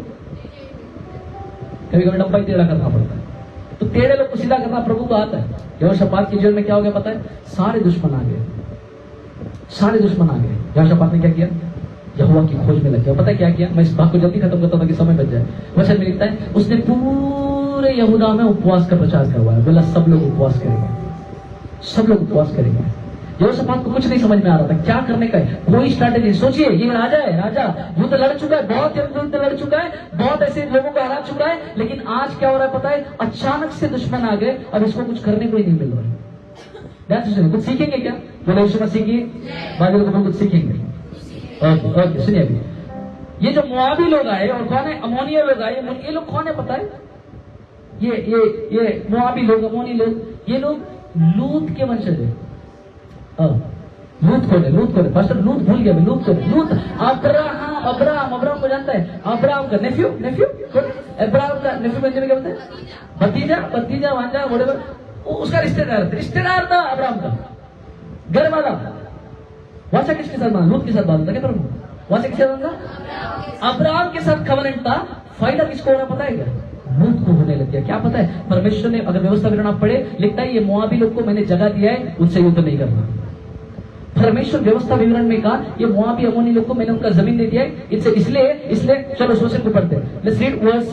कभी कभी डब्बा ही टेढ़ा करना पड़ता है। तो टेढ़े लोग को सीधा करना प्रभु का आता है। यहोशापात के जीवन में क्या हो गया पता है? सारे दुश्मन आ गए, सारे दुश्मन आ गए। यहोशापात ने क्या किया? यहोवा की खोज में लग गया। पता है क्या किया? मैं इस बात को जल्दी खत्म करता था कि समय बच जाए। वचन में लिखता है, उसने पूरे यहूदा में उपवास का प्रचार करवाया। बोला सब लोग उपवास करेंगे, सब लोग उपवास करेंगे। यहोशापात को कुछ नहीं समझ में आ रहा था क्या करने का है, कोई स्ट्रैटेजी। सोचिए, ये राजा है, राजा युद्ध लड़ चुका है, बहुत युद्ध लड़ चुका है, बहुत ऐसे लोगों को हरा चुका है, लेकिन आज क्या हो रहा है पता है? अचानक से दुश्मन आ गए, अब इसको कुछ करने को ही नहीं मिल रहा है। कुछ सीखेंगे क्या? बोले यीशु मसीह की बाइबल को कुछ सीखेंगे। ओके, सुनिए अभी। ये जो मोआबी लोग आए, और कौन है? अमोनिया लोग आए। ये लोग कौन है पता है? ये मोआबी लोग, अमोनी लोग, ये लोग लूत के वंशज है। लूत कौन है? पास्टर लूत भूल गया। लूत कौन है? लूत अब्राहम को जानता है? अब्राहम का नेफ्यू, अब्राहम का नेफ्यू बनने में क्या बोलते हैं? भतीजा, वांजा, वोडेवर। उसका रिश्तेदार था अब्राहम का, घर वाला। वाचा किसके साथ बांधा? लूत के साथ बांधा था क्या प्रभु? वाचा किसके साथ बांधा? अब्राहम के साथ कवनेंट था। फायदा किसको हो रहा पता है क्या? लूत को होने लग गया। क्या पता है? परमेश्वर ने, अगर व्यवस्था विवरण आप पढ़े, लिखता है ये मोआबी लोग को मैंने जगह दिया है, उनसे युद्ध नहीं करना। परमेश्वर व्यवस्था विवरण में कहा ये मोआबी अमोनी लोग को मैंने उनका जमीन दे दिया है, इनसे इसलिए चलो सोशल को पढ़ते हैं। लेट्स रीड वर्स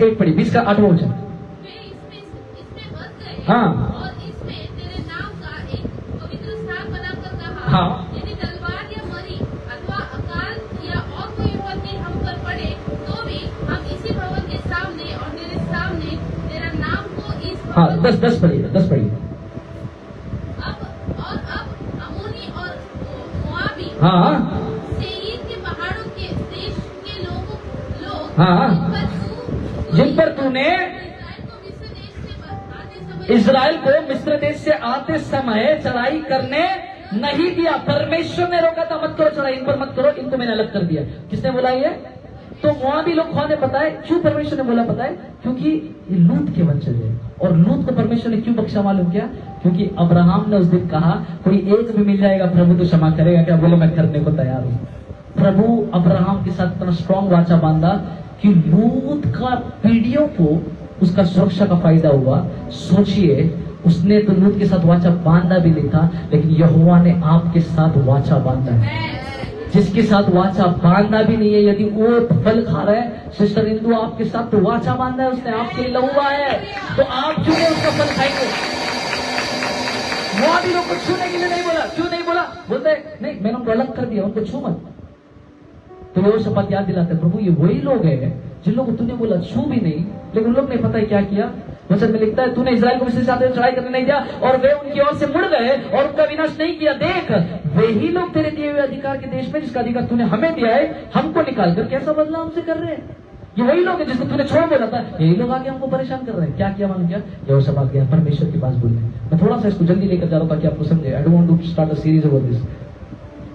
8 पढ़ी, 20 का 8वां वचन। हाँ, और इसमें तेरे नाम का एक पवित्र स्थान बनाकर कहा, हाँ, यदि तलवार 10 पढ़िएगा, 10 पढ़िएगा। अब अमोनी और मोआबी हाँ सेईर के पहाड़ों के देश के लोग हाँ, जिन पर तूने इजराइल को मिस्र देश से आते समय चढ़ाई करने नहीं दिया। परमेश्वर ने रोका था, मत करो चढ़ाई, इन पर मत करो, इनको मैंने अलग कर दिया। किसने बोला ये? तो मोआबी लोग कौन है पता है? क्यों परमेश्वर ने बोला पता है? क्योंकि ये लूत के वंशज है। और लूत को परमेश्वर ने क्यों बख्शा मालूम क्या? क्योंकि अब्राहम ने उस दिन कहा कोई एक भी मिल जाएगा प्रभु तो क्षमा करेगा क्या? बोले मैं करने को तैयार हूं। प्रभु अब्राहम के साथ इतना स्ट्रॉन्ग वाचा बांधा कि लूत का पीढ़ियों को उसका सुरक्षा का फायदा हुआ। सोचिए, उसने तो लूत के साथ वाचा बांधा भी नहीं था, लेकिन यहोवा ने आपके साथ वाचा बांधा है। जिसके साथ वाचा बांधा भी नहीं है, यदि वो फल खा रहा है, सिस्टर इंदु आपके साथ तो वाचा बांधा है उसने, आपके लिए लहुआ है, तो आप क्यों नहीं उसका फल खाएंगे? वो भी लोग को छूने के लिए नहीं बोला। क्यों नहीं बोला? बोलते नहीं, मैंने उनको अलग कर दिया, उनको छू मत। तो वो शपथ याद दिलाते, प्रभु ये वही लोग हैं जिन लोगों को तूने बोला छू भी नहीं, लेकिन उन लोग ने पता है क्या किया? वचन में लिखता है तूने इजराइल को मिस्र से आते चढ़ाई करने नहीं दिया और वे उनकी ओर से मुड़ गए और उनका विनाश नहीं किया। देख, वे ही लोग तेरे दिए हुए अधिकार के देश में, जिसका अधिकार तूने हमें दिया है, हमको निकाल कर कैसा बदला हमसे कर रहे हैं। ये वही लोग हैं जिसको तूने छोड़ बोला था, यही लोग आके हमको परेशान कर रहे हैं। क्या किया मालूम क्या? यहोशापात गया परमेश्वर के पास बोलने। मैं थोड़ा सा इसको जल्दी लेकर जा रहा हूं ताकि आपको समझे। I don't want to start a series about this.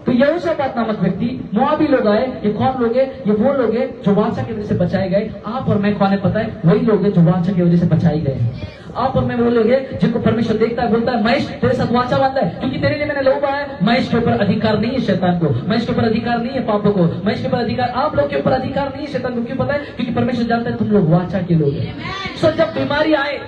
तो यहोशापात नामक व्यक्ति, मोआबी लोग आए। ये कौन लोग हैं? ये वो लोग हैं जो वाचा की वजह से बचाए गए। आप और मैं कौन है पता है? वही लोग हैं जो वाचा की वजह से बचाए गए हैं। आप और मैं वो लोग हैं जिनको परमेश्वर देखता है, बोलता है महेश तेरे साथ वाचा बांधा है क्योंकि तेरे लिए मैंने लहू है। महेश के ऊपर अधिकार नहीं है शैतान को, महेश के ऊपर अधिकार नहीं है पापों को, महेश के ऊपर अधिकार, आप लोग के ऊपर अधिकार नहीं है शैतान को। क्यों पता है? क्योंकि परमेश्वर जानता है तुम लोग वाचा के लोग हैं। सो जब बीमारी आए,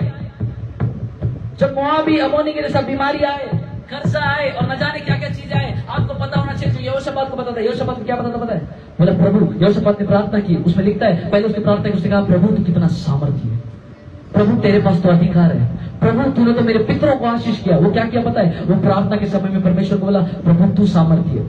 जब मोआबी अमोनी के जैसा बीमारी आए, कर्जा आए और न जाने क्या क्या चीज आए, आपको पता होना चाहिए। यहोशापात को पता था। यहोशापात को क्या पता था पता है? बोला प्रभु, यहोशापात ने प्रार्थना की। उसमें लिखता है पहले उसने प्रार्थना की, उसने कहा प्रभु तू कितना सामर्थ्य है, प्रभु तेरे पास तो अधिकार है, प्रभु तूने तो मेरे पितरों को आशीष किया। वो क्या किया पता है? वो प्रार्थना के समय में परमेश्वर को बोला प्रभु तू सामर्थ्य है,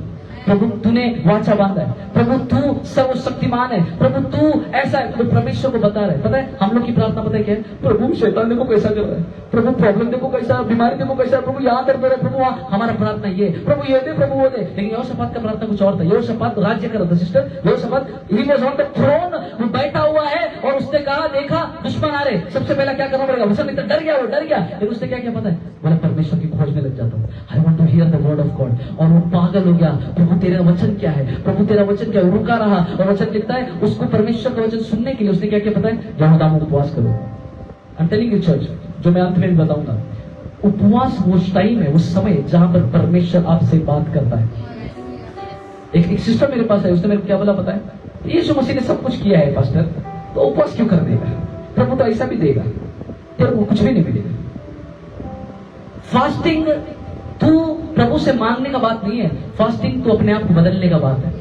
प्रभु तूने वाचा बांधा है, प्रभु तू सर्वशक्तिमान है, प्रभु तू ऐसा है। वो परमेश्वर को बता रहे। पता है हम लोग की प्रार्थना पता है क्या है? प्रभु शैतान देखो कैसा कर रहा है, प्रभु प्रॉब्लम देखो कैसा, बीमारी देखो कैसा, प्रभु यहाँ दर्द हो रहा है, प्रभु वहाँ। हमारा प्रार्थना ये, प्रभु ये दे, प्रभु वो दे। लेकिन यहोशापात का प्रार्थना कुछ और था। यहोशापात राज्य कर रहा था सिस्टर। यहोशापात he was on the throne, वो बैठा हुआ है और उसने कहा देखा दुश्मन आ रहे, सबसे पहला क्या करना पड़ेगा? वचन मित्र डर गया, वो डर गया। लेकिन उसने क्या किया पता है? बोला परमेश्वर की खोज में लग जाता हूँ। I want to hear the word of God. और वो पागल हो गया, प्रभु तेरा वचन क्या है, प्रभु तेरा वचन क्या है? रुका रहा। और वचन लिखता है उसको परमेश्वर का वचन सुनने के लिए उसने क्या किया पता है? यहूदा में उपवास करो। आई एम टेलिंग यू चर्च, जो मैं अंत में भी बताऊंगा, उपवास वो टाइम है, उस समय जहां पर परमेश्वर आपसे बात करता है। एक सिस्टर मेरे पास है, उसने मेरे को क्या बोला पता है? यीशु मसीह ने सब कुछ किया है पास्टर, तो उपवास क्यों कर देगा? प्रभु तो ऐसा भी देगा, तेरे को कुछ भी नहीं मिलेगा। फास्टिंग तू प्रभु से मांगने का बात नहीं है, फास्टिंग तो अपने आप को बदलने का बात है।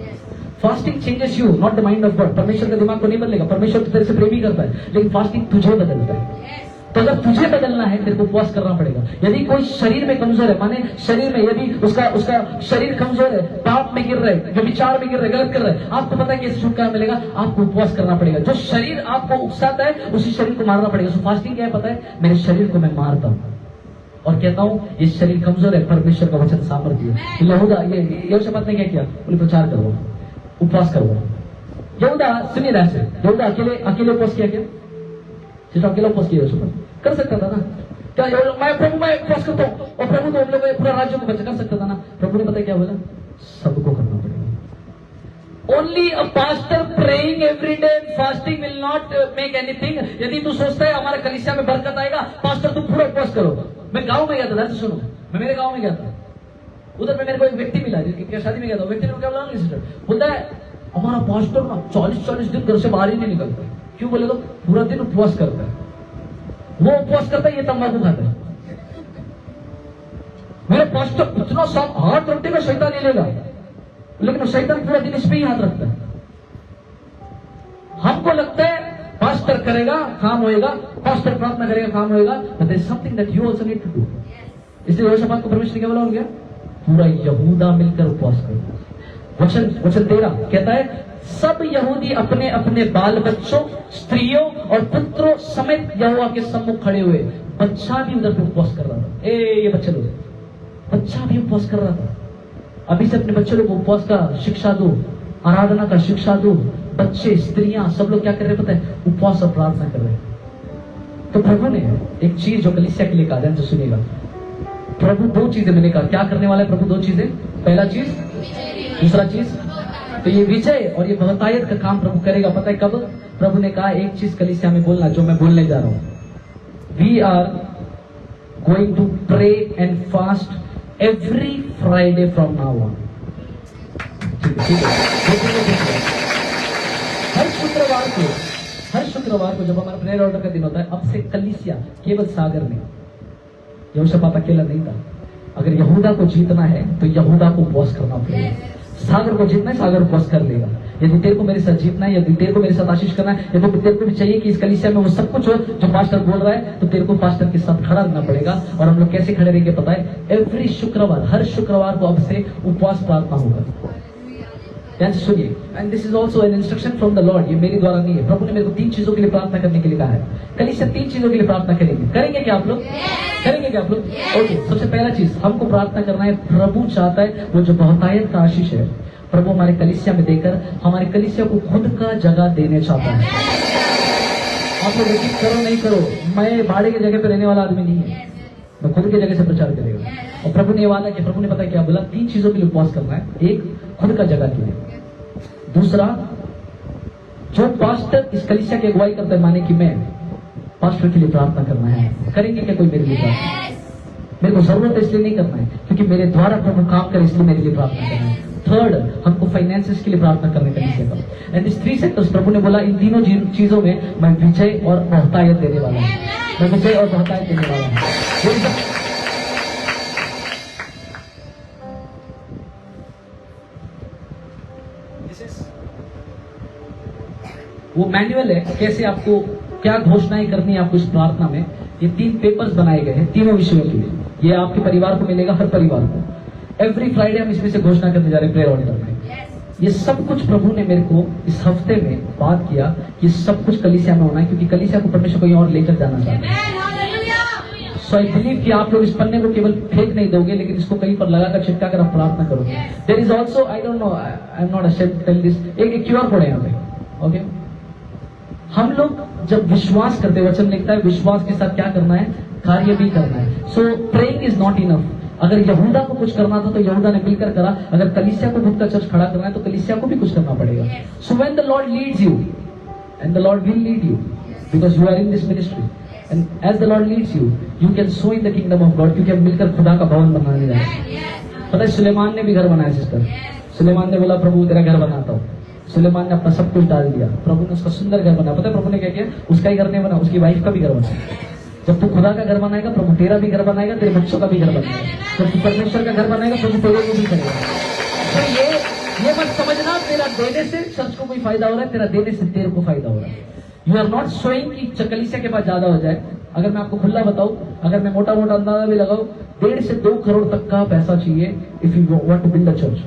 Fasting changes you, not the mind of God. परमेश्वर का दिमाग को नहीं बदलेगा, परमेश्वर तो तेरे से प्रेम ही करता है, लेकिन फास्टिंग तुझे बदलता है। तो अगर तुझे बदलना है तेरे को उपवास करना पड़ेगा। यदि कोई शरीर में कमजोर है, माने शरीर में यदि उसका शरीर कमजोर है, पाप में गिर रहा है, व्यभिचार में गिर रहा है, गलत कर रहा है, आपको पता है कैसे छुटकारा मिलेगा? आपको उपवास करना पड़ेगा। जो शरीर आपको उकसाता है उसी शरीर को मारना पड़ेगा। सो फास्टिंग क्या है पता है? मेरे शरीर को मैं मारता हूँ और कहता हूँ ये शरीर कमजोर है, परमेश्वर का वचन सामर्थ्य है। यहूदा ये यहोशापात ने क्या किया? बोले प्रचार करो, उपवास करो। यहूदा सुनिए ध्यान से, यहूदा अकेले उपवास किया क्या? सिर्फ अकेला उपवास किया? यहोशापात कर सकता था ना? क्या मैं उपवास करता हूँ और प्रभु तो हम लोग पूरा राज्य को बचा कर सकता था ना? प्रभु ने पता क्या बोला? सबको करना पड़ेगा। Only a pastor praying every day fasting will not make anything. यदि तू सोचता है हमारे कलीसिया में बरकत आएगा, पास्टर तू पूरा उपवास करो। मैं गांव में गया था, सुनो, मैं मेरे गांव में गया था, उधर में मेरे को एक व्यक्ति मिला जिसकी शादी में गया था। व्यक्ति ने क्या बोला सिस्टर, बोलता है हमारा पास्टर ना 40-40 दिन घर से बाहर ही नहीं निकलता। क्यों बोले? तो पूरा दिन उपवास करता है। वो उपवास करता है, ये तंबाकू खाता है। मेरे पास्टर इतना सब हाथ रखते में शैतान नहीं लेगा, लेकिन शैतान पूरा दिन इस पे ही हाथ रखता है। हमको लगता है पास्टर करेगा काम होएगा, पास्टर प्रार्थना करेगा काम होएगा, but there is something that you also need to do. इसलिए यहोशापात को परमेश्वर ने क्या बोला? हो गया पूरा यहूदा मिलकर उपवास करो। वचन 13 कहता है सब यहूदी अपने अपने बाल बच्चों, स्त्रियों और पुत्रों समेत यहोवा के सम्मुख खड़े हुए बच्चा भी उधर पे उपवास कर रहा था। ये बच्चे लोग, बच्चा भी उपवास कर रहा था। अभी से अपने बच्चे लोग उपवास का शिक्षा दो, आराधना का शिक्षा दो। बच्चे, स्त्रियां, सब लोग क्या कर रहे हैं पता है? उपवास और प्रार्थना कर रहे हैं। तो प्रभु ने एक चीज जो कलीसिया के लिए कहा, ध्यान से सुनिएगा। प्रभु दो चीजें मैंने कहा, क्या करने वाला है प्रभु? दो चीजें। पहला चीज, दूसरा चीज। तो ये विजय और ये बहुतायत का काम प्रभु करेगा। पता है कब? प्रभु ने कहा एक चीज कलीसिया में बोलना, जो मैं बोलने जा रहा हूं। We are going to pray and fast every Friday from now on. ठीक है। हर शुक्रवार को जब हमारा प्रेयर ऑर्डर का दिन होता है, अब से कलीसिया, केवल सागर में, यहोशापात अकेला नहीं था। अगर यहूदा को जीतना है तो यहूदा को उपवास करना पड़ेगा। सागर को जीतना है, सागर उपवास कर लेगा। यदि तेरे को मेरे साथ जीतना है, यदि तेरे को मेरे साथ आशीष करना है, यदि तेरे को भी चाहिए कि इस कलीसिया में वो सब कुछ हो जो पास्टर बोल रहा है, तो तेरे को पास्टर के साथ खड़ा रहना पड़ेगा। और हम लोग कैसे खड़े रहेंगे पता है? एवरी शुक्रवार, हर शुक्रवार को अब से उपवास प्रार्थना होगा। ध्यान से सुनिए। And this is also an instruction from the Lord. ये मेरी द्वारा नहीं है, प्रभु ने मेरे को 3 चीजों के लिए प्रार्थना करने के लिए कहा है। कलीसिया 3 चीजों के लिए प्रार्थना करेंगे। करेंगे क्या आप लोग? करेंगे क्या आप लोग? ओके। सबसे पहला चीज हमको प्रार्थना करना है, प्रभु चाहता है वो जो बहुतायत का आशीष है प्रभु हमारे कलीसिया में देकर हमारे कलीसिया को खुद का जगह देने चाहता है। आप लोग यकीन करो नहीं करो, मैं भाड़े की जगह पे रहने वाला आदमी नहीं है, मैं खुद की जगह से प्रचार करेगा। और प्रभु ने वादा किया, प्रभु ने पता क्या बोला? 3 चीजों के लिए उपवास करना है। एक, खुद का जगह के लिए। दूसरा, जो पास्टर इस कलीसिया की अगुवाई करता है, माने कि मैं पास्टर के लिए प्रार्थना करना है। करेंगे क्या कोई मेरे लिए प्रार्थना? मेरे को जरूरत है इसलिए नहीं करना है, क्योंकि मेरे द्वारा प्रभु काम करे इसलिए मेरे लिए प्रार्थना करना है। थर्ड, हमको फाइनेंसेस के लिए प्रार्थना करने का कलीसिया का। एंड इस 3 सेक्टर्स प्रभु ने बोला इन तीनों चीजों में मैं विजय और बहुतायत देने वाला हूं। मैं विजय और बहुतायत देने वाला हूं। वो मैनुअल है कैसे आपको क्या घोषणाएं करनी है आपको इस प्रार्थना में। ये 3 पेपर्स बनाए गए हैं तीनों विषयों के लिए। ये आपके परिवार को मिलेगा, हर परिवार को। एवरी फ्राइडे हम इसमें से घोषणा करने जा रहे हैं प्रेयर ऑर्डर में। ये सब कुछ प्रभु ने मेरे को इस हफ्ते में बात किया कि सब कुछ कलीसिया में होना है, क्योंकि कलीसिया को परमेश्वर कहीं और लेकर जाना चाहता है। सो आई बिलीव कि आप लोग इस पन्ने को केवल फेंक नहीं दोगे, लेकिन इसको कहीं पर लगाकर चिपका कर आप प्रार्थना करोगे। There is also, I don't know, I am not ashamed to tell this, एक क्यूआर कोड है यहाँ पे। ओके, हम लोग जब विश्वास करते, वचन लिखता है विश्वास के साथ क्या करना है? कार्य भी करना है। सो प्रेइंग इज नॉट इनफ। अगर यहूदा को कुछ करना था तो यहूदा ने मिलकर करा। अगर कलीसिया को खुद का चर्च खड़ा करना है तो कलीसिया को भी कुछ करना पड़ेगा। So when the Lord leads you, and the Lord will lead you because you are in this ministry, and as the Lord leads you, you can sow in the kingdom of God, क्योंकि हम मिलकर खुदा का भवन बनाने जा रहे हैं। पता है सुलेमान ने भी घर बनाया सिस्टर। सुलेमान ने बोला प्रभु तेरा घर बनाता हूँ। सुलेमान ने अपना सब कुछ डाल दिया, प्रभु ने उसका सुंदर घर बनाया। पता है प्रभु ने क्या किया? उसका ही घर नहीं बना, उसकी वाइफ का भी घर बनाया। जब तू खुदा का घर बनाएगा प्रभु तेरा भी घर बनाएगा, तेरे बच्चों का भी घर बनाएगा। जब तू परमेश्वर का घर बनाएगा प्रभु तेरे को भी करेगा। तो ये मत समझना तेरा देने से चर्च को कोई फायदा हो रहा है, तेरा देने से तेरे को फायदा हो रहा है। यू आर नॉट शोइंग कि कलीसिया के पास ज्यादा हो जाए। अगर मैं आपको खुला बताऊं, अगर मैं मोटा मोटा अंदाजा भी लगाऊं, 1.5 से 2 करोड़ तक का पैसा चाहिए if you want to build a church.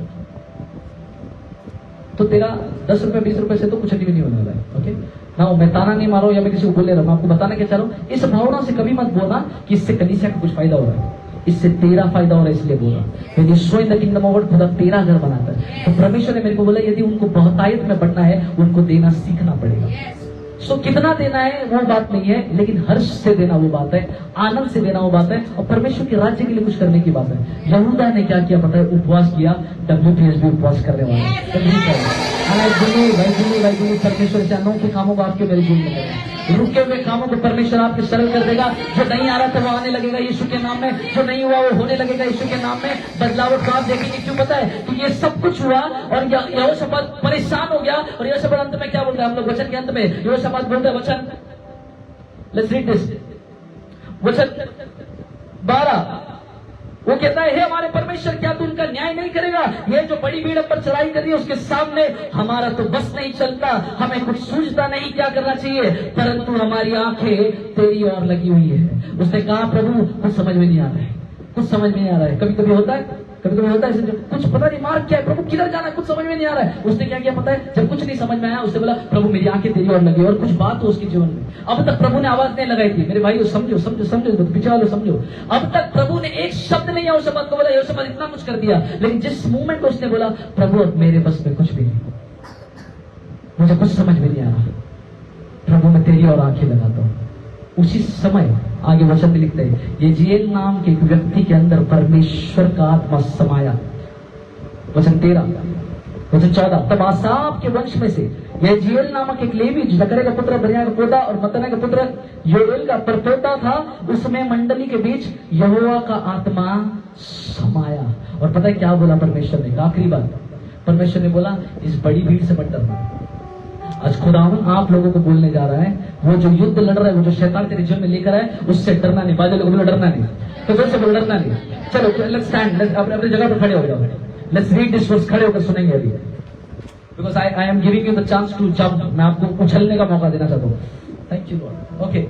तो तेरा 10 रुपए 20 रुपए से तो कुछ भी नहीं होने वाला है। ओके ना, मैं ताना नहीं मारो या मैं किसी को बोले रहा हूं, आपको बताना क्या चाह रहा हूं, इस भावना से कभी मत बोलना कि इससे कलीसिया को कुछ फायदा हो रहा है, इससे तेरा फायदा हो रहा है इसलिए बोल रहा हूं। यदि so in the kingdom of God खुदा तेरा घर बनाता है, तो परमेश्वर ने मेरे को बोला यदि उनको बहुतायत में बढ़ना है उनको देना सीखना पड़ेगा। सो कितना देना है वो बात नहीं है, लेकिन हर्ष से देना वो बात है, आनंद से देना वो बात है, और परमेश्वर के राज्य के लिए कुछ करने की बात है। यहूदा ने क्या किया पता है? उपवास किया। WPS भी उपवास करने वाला है। परमेश्वर से अनोखे कामों को आपके मेरे जीवन में करें। रुके हुए कामों को परमेश्वर आपके सरल कर देगा। जो नहीं आ रहा था वो आने लगेगा यीशु के नाम में, जो नहीं हुआ वो होने लगेगा यीशु के नाम में। बदलावट को आप देखेंगे। क्यों पता है? क्योंकि ये सब कुछ हुआ और यहोशापात परेशान हो गया। और यहोशापात अंत में क्या बोलता है? हम लोग वचन के अंत में यहोशापात बोलते हैं, वचन लेट्स रीड दिस, वचन 12, वो कहता है हे हमारे परमेश्वर क्या तू उनका न्याय नहीं करेगा? ये जो बड़ी भीड़ पर चढ़ाई कर रही है उसके सामने हमारा तो बस नहीं चलता, हमें कुछ सूझता नहीं क्या करना चाहिए, परंतु हमारी आंखें तेरी ओर लगी हुई है। उसने कहा प्रभु कुछ समझ में नहीं आ रहा है, कुछ समझ में नहीं आ रहा है। कभी कभी होता है कभी कभी होता है कुछ पता नहीं मार्ग क्या है, प्रभु किधर जाना है, कुछ समझ में नहीं आ रहा है। उसने क्या किया पता है, जब कुछ नहीं समझ में आया उसने बोला प्रभु मेरी आंखें तेरी ओर लगी, और कुछ बात हो उसके जीवन में। अब तक प्रभु ने आवाज नहीं लगाई थी, मेरे भाई समझो समझो समझो, पीछे वालों समझो, अब तक प्रभु ने एक शब्द नहीं यहोशापात को बोला। यहोशापात इतना कुछ कर दिया, लेकिन जिस मूवमेंट को उसने बोला प्रभु अब मेरे बस में कुछ भी नहीं, मुझे कुछ समझ में नहीं आ रहा, प्रभु मैं तेरी और आंखें लगाता हूं, उसी समय आगे वचन में लिखते हैं यजीएल नाम के एक व्यक्ति के अंदर परमेश्वर का आत्मा समाया। वचन 13, वचन 14, तब आसाप के वंश में से यजीएल नामक एक लेवी जो जकरे का पुत्र बनिया का पोता और मतन्याह का पुत्र योएल का परपोता था, उसमें मंडली के बीच यहोवा का आत्मा समाया। और पता है क्या बोला परमेश्वर ने, आखिरी बात परमेश्वर ने बोला इस बड़ी भीड़ से मत डरना। आज खुदावन आप लोगों को बोलने जा रहा है, वो जो युद्ध लड़ रहा है, वो जो शैतान तेरे जीवन में लेकर आए, उससे डरना नहीं। बादल को बोलो डरना नहीं, तो जोर से बोलो डरना नहीं। चलो लेट्स स्टैंड, अपनी जगह पर खड़े हो जाओ, लेट्स रीड दिस वर्स, खड़े होकर सुनेंगे अभी, because I am giving you the chance to jump, मैं आपको उछलने का मौका देना चाहता हूँ। Thank you Lord. ओके,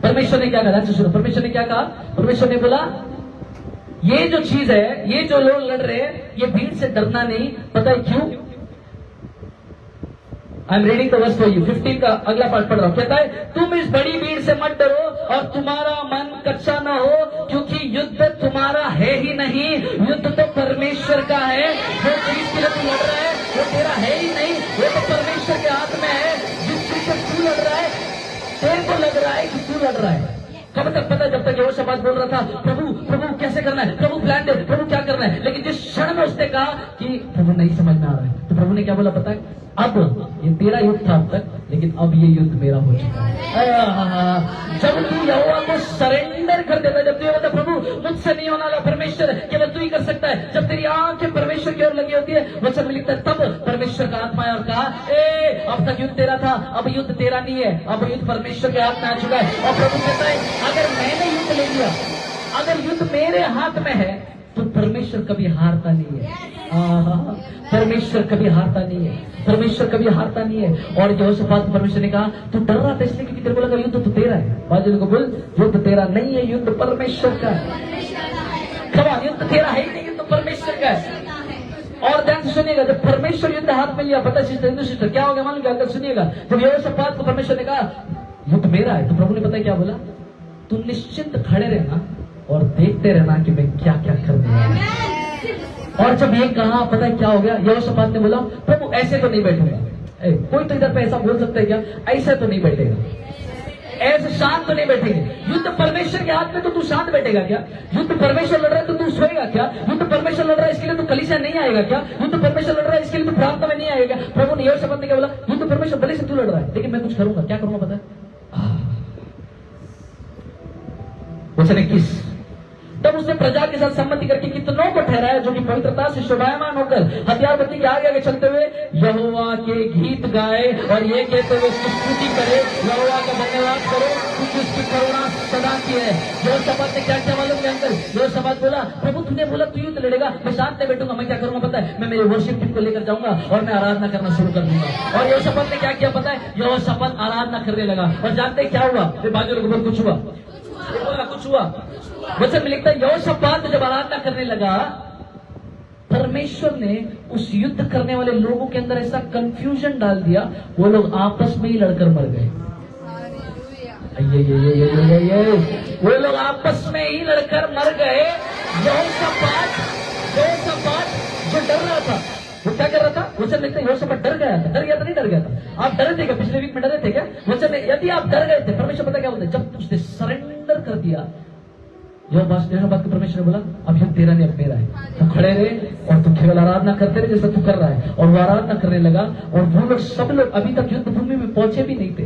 परमेश्वर ने क्या कहा, सुनो परमेश्वर ने क्या कहा। परमेश्वर ने बोला ये जो चीज है, ये जो लोग लड़ रहे हैं, ये भीड़ से डरना नहीं। पता है क्यों? I am reading the verse for you, 15 का अगला पार्ट पढ़ रहा हूं। कहता है तुम इस बड़ी भीड़ से मत डरो और तुम्हारा मन कच्चा न हो, क्योंकि युद्ध तुम्हारा है ही नहीं, युद्ध तो परमेश्वर का है। जो चीज के लिए तू लड़ रहा है वो तेरा है ही नहीं, वो तो परमेश्वर के हाथ में है। जिस चीज से तू लड़ रहा है, तेरे को लग रहा है कि तू लड़ रहा है। कब तक पता है? जब तक यहोशापात बोल रहा था प्रभु प्रभु कैसे करना है, प्रभु प्लान दे, प्रभु क्या करना है। लेकिन जिस क्षण में उसने कहा कि प्रभु नहीं समझ में आ रहा है, तो प्रभु ने क्या बोला पता है, अब ये तेरा युद्ध था अब तक, लेकिन अब ये युद्ध मेरा हो चुका है। जब तू यहोवा को सरेंडर कर देता है, जब तू ये बोलता प्रभु मुझसे नहीं होना, परमेश्वर केवल तू ही कर सकता है, जब तेरी आंखें परमेश्वर की ओर लगी होती है, वचन में लिखता है तब परमेश्वर का आत्मा है और कहा अब तक युद्ध तेरा था, अब युद्ध तेरा नहीं है, अब युद्ध परमेश्वर के हाथ में आ चुका है। और प्रभु कहता है अगर मैंने युद्ध ले लिया, अगर युद्ध मेरे हाथ में है, तो परमेश्वर कभी हारता नहीं है। परमेश्वर कभी हारता नहीं है, परमेश्वर कभी हारता नहीं है। और यहोशापात परमेश्वर ने कहा तू डर रहा था इसलिए क्योंकि तेरे को लगा युद्ध तो तेरा है। बाजू को बोल युद्ध तेरा नहीं है, युद्ध परमेश्वर का है। खबर युद्ध तेरा है ही नहीं, युद्ध परमेश्वर का है। और ध्यान से सुनिएगा, जब परमेश्वर युद्ध हाथ में लिया, पता सिस्टर क्या हो गया मालूम क्या? सुनिएगा, जब यहोशापात को परमेश्वर ने कहा युद्ध मेरा है, तो प्रभु ने पता है क्या बोला, तू निश्चिंत खड़े रहना और देखते रहना कि मैं क्या क्या करने वाला हूं। और जब ये कहा पता है क्या हो गया, यहोशापात ने बोला प्रभु ऐसे तो नहीं बैठूंगा। कोई तो इधर पे ऐसा बोल सकता है क्या, ऐसे तो नहीं बैठेगा, ऐसे शांत तो नहीं बैठेंगे। युद्ध परमेश्वर के हाथ में तो तू शांत बैठेगा क्या? युद्ध परमेश्वर लड़ रहा है तो तू सोएगा क्या? युद्ध परमेश्वर लड़ रहा है इसके लिए तू कलीसिया नहीं आएगा क्या? युद्ध परमेश्वर लड़ रहा है इसके लिए तू प्रार्थना में नहीं आएगा? प्रभु ने यहोशापात ने क्या बोला, युद्ध परमेश्वर भले से तू लड़ रहा है, लेकिन मैं कुछ करूंगा। क्या करूंगा पता है? वचन 21, तब उसने प्रजा के साथ सम्मति करके कितनों को ठहराया जो कि पवित्रता से शोभायमान होकर हथियारबंदी के आगे आगे चलते हुए यहोवा के गीत गाए और ये कहते हुए उसकी स्तुति करे, यहोवा का धन्यवाद करो क्योंकि उसकी करुणा सदा की है। यहोशापात ने क्या क्या मालूम है अंकल? यहोशापात बोला प्रभु तूने बोला तू युद्ध लड़ेगा, मैं शांत नहीं बैठूंगा, मैं क्या करूंगा पता है, मैं मेरे वर्शिप टीम को लेकर जाऊंगा और मैं आराधना करना शुरू कर दूंगा। और यहोशापात ने क्या किया पता है, यहोशापात आराधना करने लगा। और जानते क्या हुआ? बाजू लोगों को कुछ हुआ, कुछ हुआ। वचन में लिखता है यहोशापात जब आराधना करने लगा, परमेश्वर ने उस युद्ध करने वाले लोगों के अंदर ऐसा कंफ्यूजन डाल दिया, वो लोग आपस में ही लड़कर मर गए। वो लोग आपस में ही लड़कर मर गए। यहोशापात जो डर रहा था, वो क्या कर रहा था? वचन लिखता है यहोशापात डर गया था। डर गया था नहीं डर गया था? आप डरे थे क्या? पिछले वीक में डरे थे क्या? वचन यदि आप डर गए थे, परमेश्वर पता क्या बोलते, जब उसने सरेंडर कर दिया, यहोशापात को परमेश्वर ने बोला अब युद्ध तेरा नहीं अब मेरा है। तो खड़े रहे और तू केवल आराधना करते रहे जैसा तू कर रहा है। और वो आराधना करने लगा और वो लोग सब लोग अभी तक युद्ध भूमि में पहुंचे भी नहीं थे।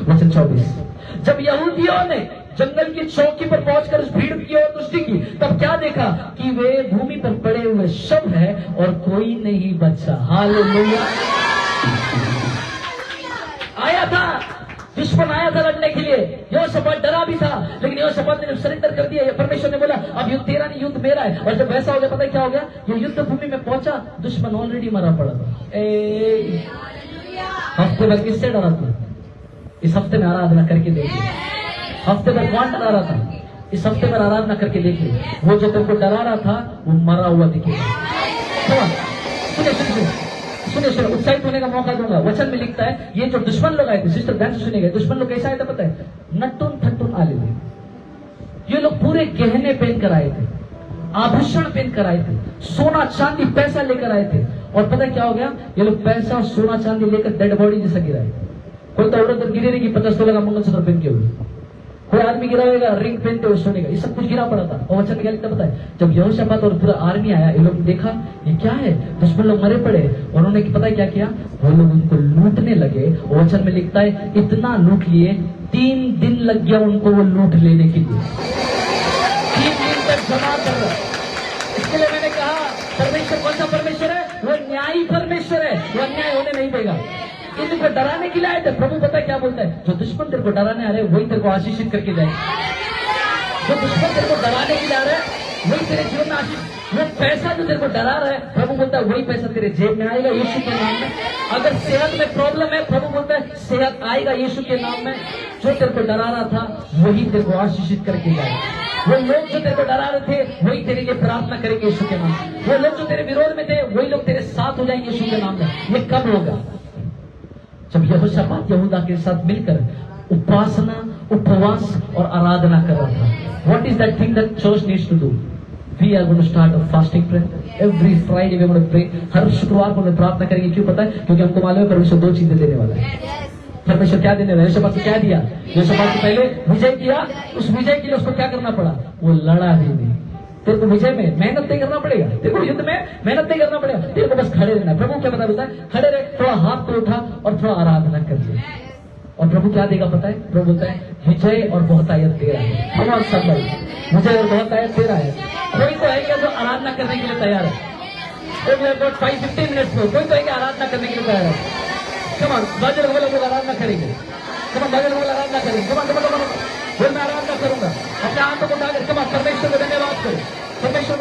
वचन 24, जब यहूदियों ने जंगल की चौकी पर पहुंचकर उस भीड़ की ओर दृष्टि की, तब क्या देखा कि वे भूमि पर पड़े हुए शव है और कोई नहीं बचा। हालेलुया। आया था दुश्मन, आया था लड़ने के लिए। यहोशापात डरा भी था, लेकिन यहोशापात ने सरेंडर कर दिया। परमेश्वर ने बोला अब युद्ध तेरा नहीं, युद्ध मेरा है। और जब वैसा हो गया, पता है क्या हो गया? ये युद्ध भूमि में पहुंचा, दुश्मन ऑलरेडी मरा पड़ा था। हफ्ते भर किससे डरा था? इस हफ्ते में आराधना करके देखिए। हफ्ते भर कौन डरा रहा था? इस हफ्ते में आराधना करके देख ले, वो जो तुमको डरा रहा था वो मरा हुआ दिखेगा। सुनिए सुनिए सुनिए सुनिए, उत्साहित होने का मौका दूंगा। वचन में लिखता है ये जो दुश्मन लोग आए थे, सिस्टर ध्यान से सुनिएगा, दुश्मन लोग कैसा आए थे पता है? नट्टुन थट्टुन आले थे। ये लोग पूरे गहने पहन कर आए थे, आभूषण पहन कर आए थे, सोना चांदी पैसा लेकर आए थे। और पता क्या हो गया? ये लोग पैसा सोना चांदी लेकर डेड बॉडी जैसा गिराए। कोई तो औरत गिरे रहेगी 50 तोले का मंगलसूत्र पहन के हुए, कोई आदमी गिरा होगा रिंग पहनते हुए सोने का, ये सब कुछ गिरा पड़ा था। और वचन क्या लिखता पता है? जब यहोशापात और पूरा आर्मी आया, ये लोग देखा ये क्या है, दुश्मन लोग मरे पड़े। उन्होंने पता है क्या किया? वो लोग उनको लूटने लगे। और वचन में लिखता है इतना लूट लिए, 3 दिन लग गया उनको वो लूट लेने के लिए। 3 दिन तक जमा कर रहा। इसके लिए मैंने कहा परमेश्वर कौन सा परमेश्वर है? वो न्यायी परमेश्वर है, वो अन्याय होने नहीं देगा। इनको डराने के लिए आए थे। प्रभु पता है क्या बोलता है? जो दुश्मन तेरे को डराने आ रहे वही तेरे को आशीषित करके जाए। जो दुश्मन तेरे को डराने के लिए आ रहा है वही तेरे जीवन में आशीष। वो पैसा जो तेरे को डरा रहा है, प्रभु बोलता है वही पैसा तेरे जेब में आएगा यीशु के नाम में। अगर सेहत में प्रॉब्लम है, प्रभु बोलता है सेहत आएगा यीशु के नाम में। जो तेरे को डरा रहा था वही तेरे को आशीषित करके जाएगा। वो लोग जो तेरे को डरा रहे थे वही तेरे लिए प्रार्थना करेंगे यीशु के नाम में। वो लोग जो तेरे विरोध में थे वही लोग तेरे साथ हो जाएंगे यीशु के नाम में। ये कब होगा? जब यहोशापात यहूदा के साथ मिलकर उपासना, उपवास और आराधना कर रहा था। What is that thing that church needs to do? We are going to start a fasting prayer every Friday. We are going to pray. हर शुक्रवार को हम प्रार्थना करेंगे। क्यों पता है? क्योंकि हमको मालूम है परमेश्वर 2 चीजें देने वाला है। परमेश्वर क्या देने वाला है? यहोशापात को क्या दिया? यहोशापात को पहले विजय किया। उस विजय के लिए उसको क्या करना पड़ा? वो लड़ा भी नहीं। तेरे को विजय में मेहनत नहीं करना पड़ेगा, तेरे को युद्ध में मेहनत नहीं करना पड़ेगा, तेरे को बस खड़े रहना है। प्रभु क्या बोलता है? खड़े रहे, थोड़ा हाथ को उठा और थोड़ा आराधना कर ले। और प्रभु क्या देगा पता है? प्रभु बोलता है विजय और बहुतायत तेरा है। हमारा सब विजय और बहुतायत तेरा है। कोई तो है क्या जो आराधना करने के लिए तैयार है? 5-15 मिनट में कोई तो है क्या आराधना करने के लिए तैयार है? कमान बजरंग वाले लोग आराधना करेंगे। कमान बजरंग वाले आराधना करेंगे। कमान कमान कमान बोल मैं आराधना करूंगा। अपने हाथों को उठाकर कमान परमेश्वर को धन्यवाद करो। परमेश्वर